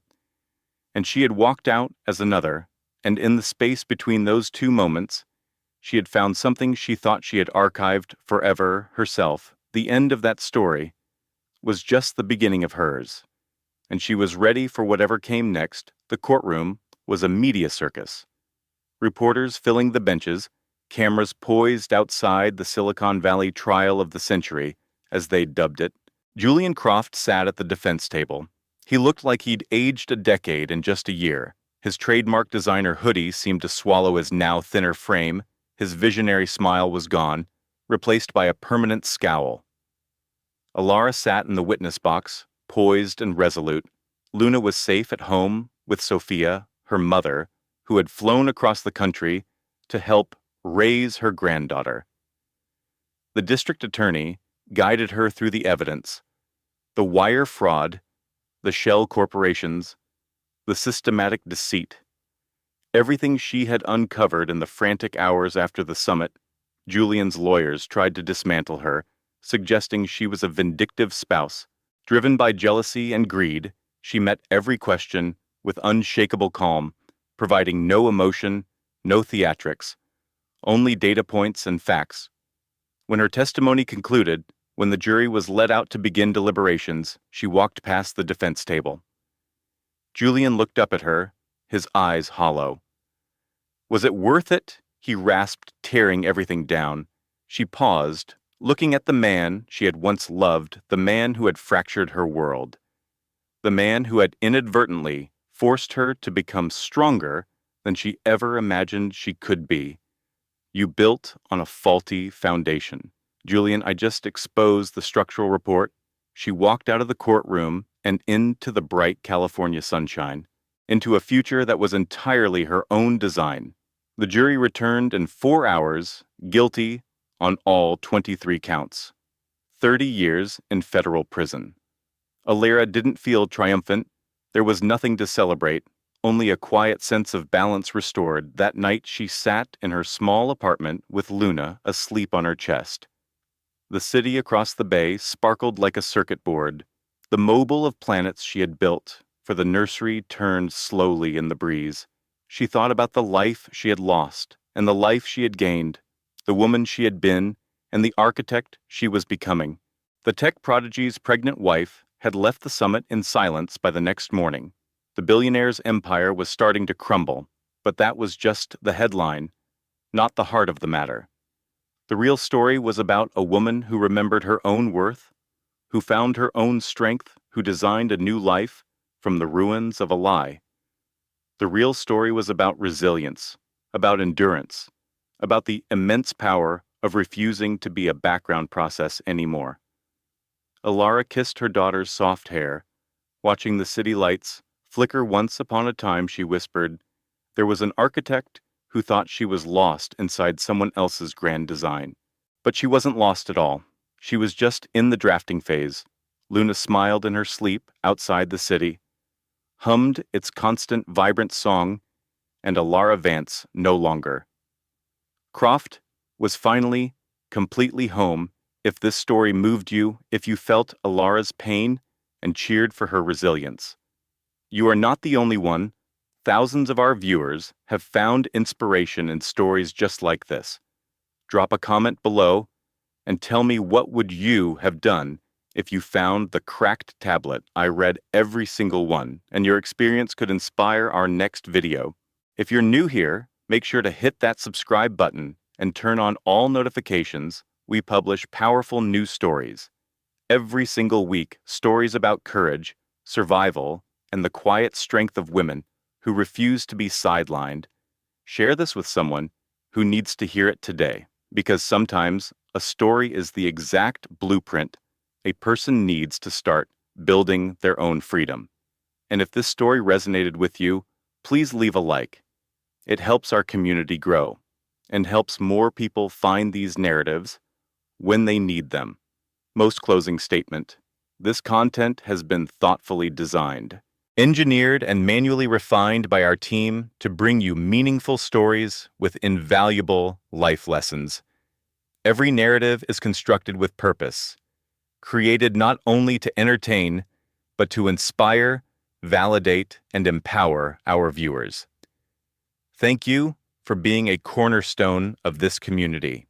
and she had walked out as another, and in the space between those two moments, she had found something she thought she had archived forever herself. The end of that story was just the beginning of hers, and she was ready for whatever came next. The courtroom was a media circus. Reporters filling the benches, cameras poised outside the Silicon Valley trial of the century, as they dubbed it. Julian Croft sat at the defense table. He looked like he'd aged a decade in just a year. His trademark designer hoodie seemed to swallow his now thinner frame. His visionary smile was gone, replaced by a permanent scowl. Alara sat in the witness box, poised and resolute. Luna was safe at home with Sophia, her mother, who had flown across the country to help raise her granddaughter. The district attorney guided her through the evidence: the wire fraud, the shell corporations, the systematic deceit. Everything she had uncovered in the frantic hours after the summit. Julian's lawyers tried to dismantle her, suggesting she was a vindictive spouse. Driven by jealousy and greed, she met every question with unshakable calm, providing no emotion, no theatrics, only data points and facts. When her testimony concluded, when the jury was let out to begin deliberations, she walked past the defense table. Julian looked up at her, his eyes hollow. "Was it worth it?" he rasped, tearing everything down. She paused, looking at the man she had once loved, the man who had fractured her world, the man who had inadvertently forced her to become stronger than she ever imagined she could be. "You built on a faulty foundation." "Julian, I just exposed the structural report." She walked out of the courtroom and into the bright California sunshine, into a future that was entirely her own design. The jury returned in 4 hours, guilty on all 23 counts. 30 years in federal prison. Alara didn't feel triumphant. There was nothing to celebrate, only a quiet sense of balance restored. That night she sat in her small apartment with Luna asleep on her chest. The city across the bay sparkled like a circuit board. The mobile of planets she had built for the nursery turned slowly in the breeze. She thought about the life she had lost and the life she had gained, the woman she had been and the architect she was becoming. The tech prodigy's pregnant wife had left the summit in silence by the next morning. The billionaire's empire was starting to crumble, but that was just the headline. not the heart of the matter. The real story was about a woman who remembered her own worth, who found her own strength, who designed a new life from the ruins of a lie. The real story was about resilience, about endurance, about the immense power of refusing to be a background process anymore. Alara kissed her daughter's soft hair. Watching the city lights flicker once upon a time, she whispered, "There was an architect who thought she was lost inside someone else's grand design." But she wasn't lost at all. She was just in the drafting phase. Luna smiled in her sleep outside the city, hummed its constant, vibrant song, and Alara Vance no longer. Croft was finally completely home. If this story moved you, if you felt Alara's pain and cheered for her resilience, you are not the only one. Thousands of our viewers have found inspiration in stories just like this. Drop a comment below and tell me, what would you have done if you found the cracked tablet? I read every single one, and your experience could inspire our next video. If you're new here, make sure to hit that subscribe button and turn on all notifications. We publish powerful news stories every single week, stories about courage, survival, and the quiet strength of women who refuse to be sidelined. Share this with someone who needs to hear it today, because sometimes a story is the exact blueprint a person needs to start building their own freedom. And if this story resonated with you, please leave a like. It helps our community grow and helps more people find these narratives when they need them. Most closing statement. This content has been thoughtfully designed, engineered, and manually refined by our team to bring you meaningful stories with invaluable life lessons. Every narrative is constructed with purpose, created not only to entertain, but to inspire, validate, and empower our viewers. Thank you for being a cornerstone of this community.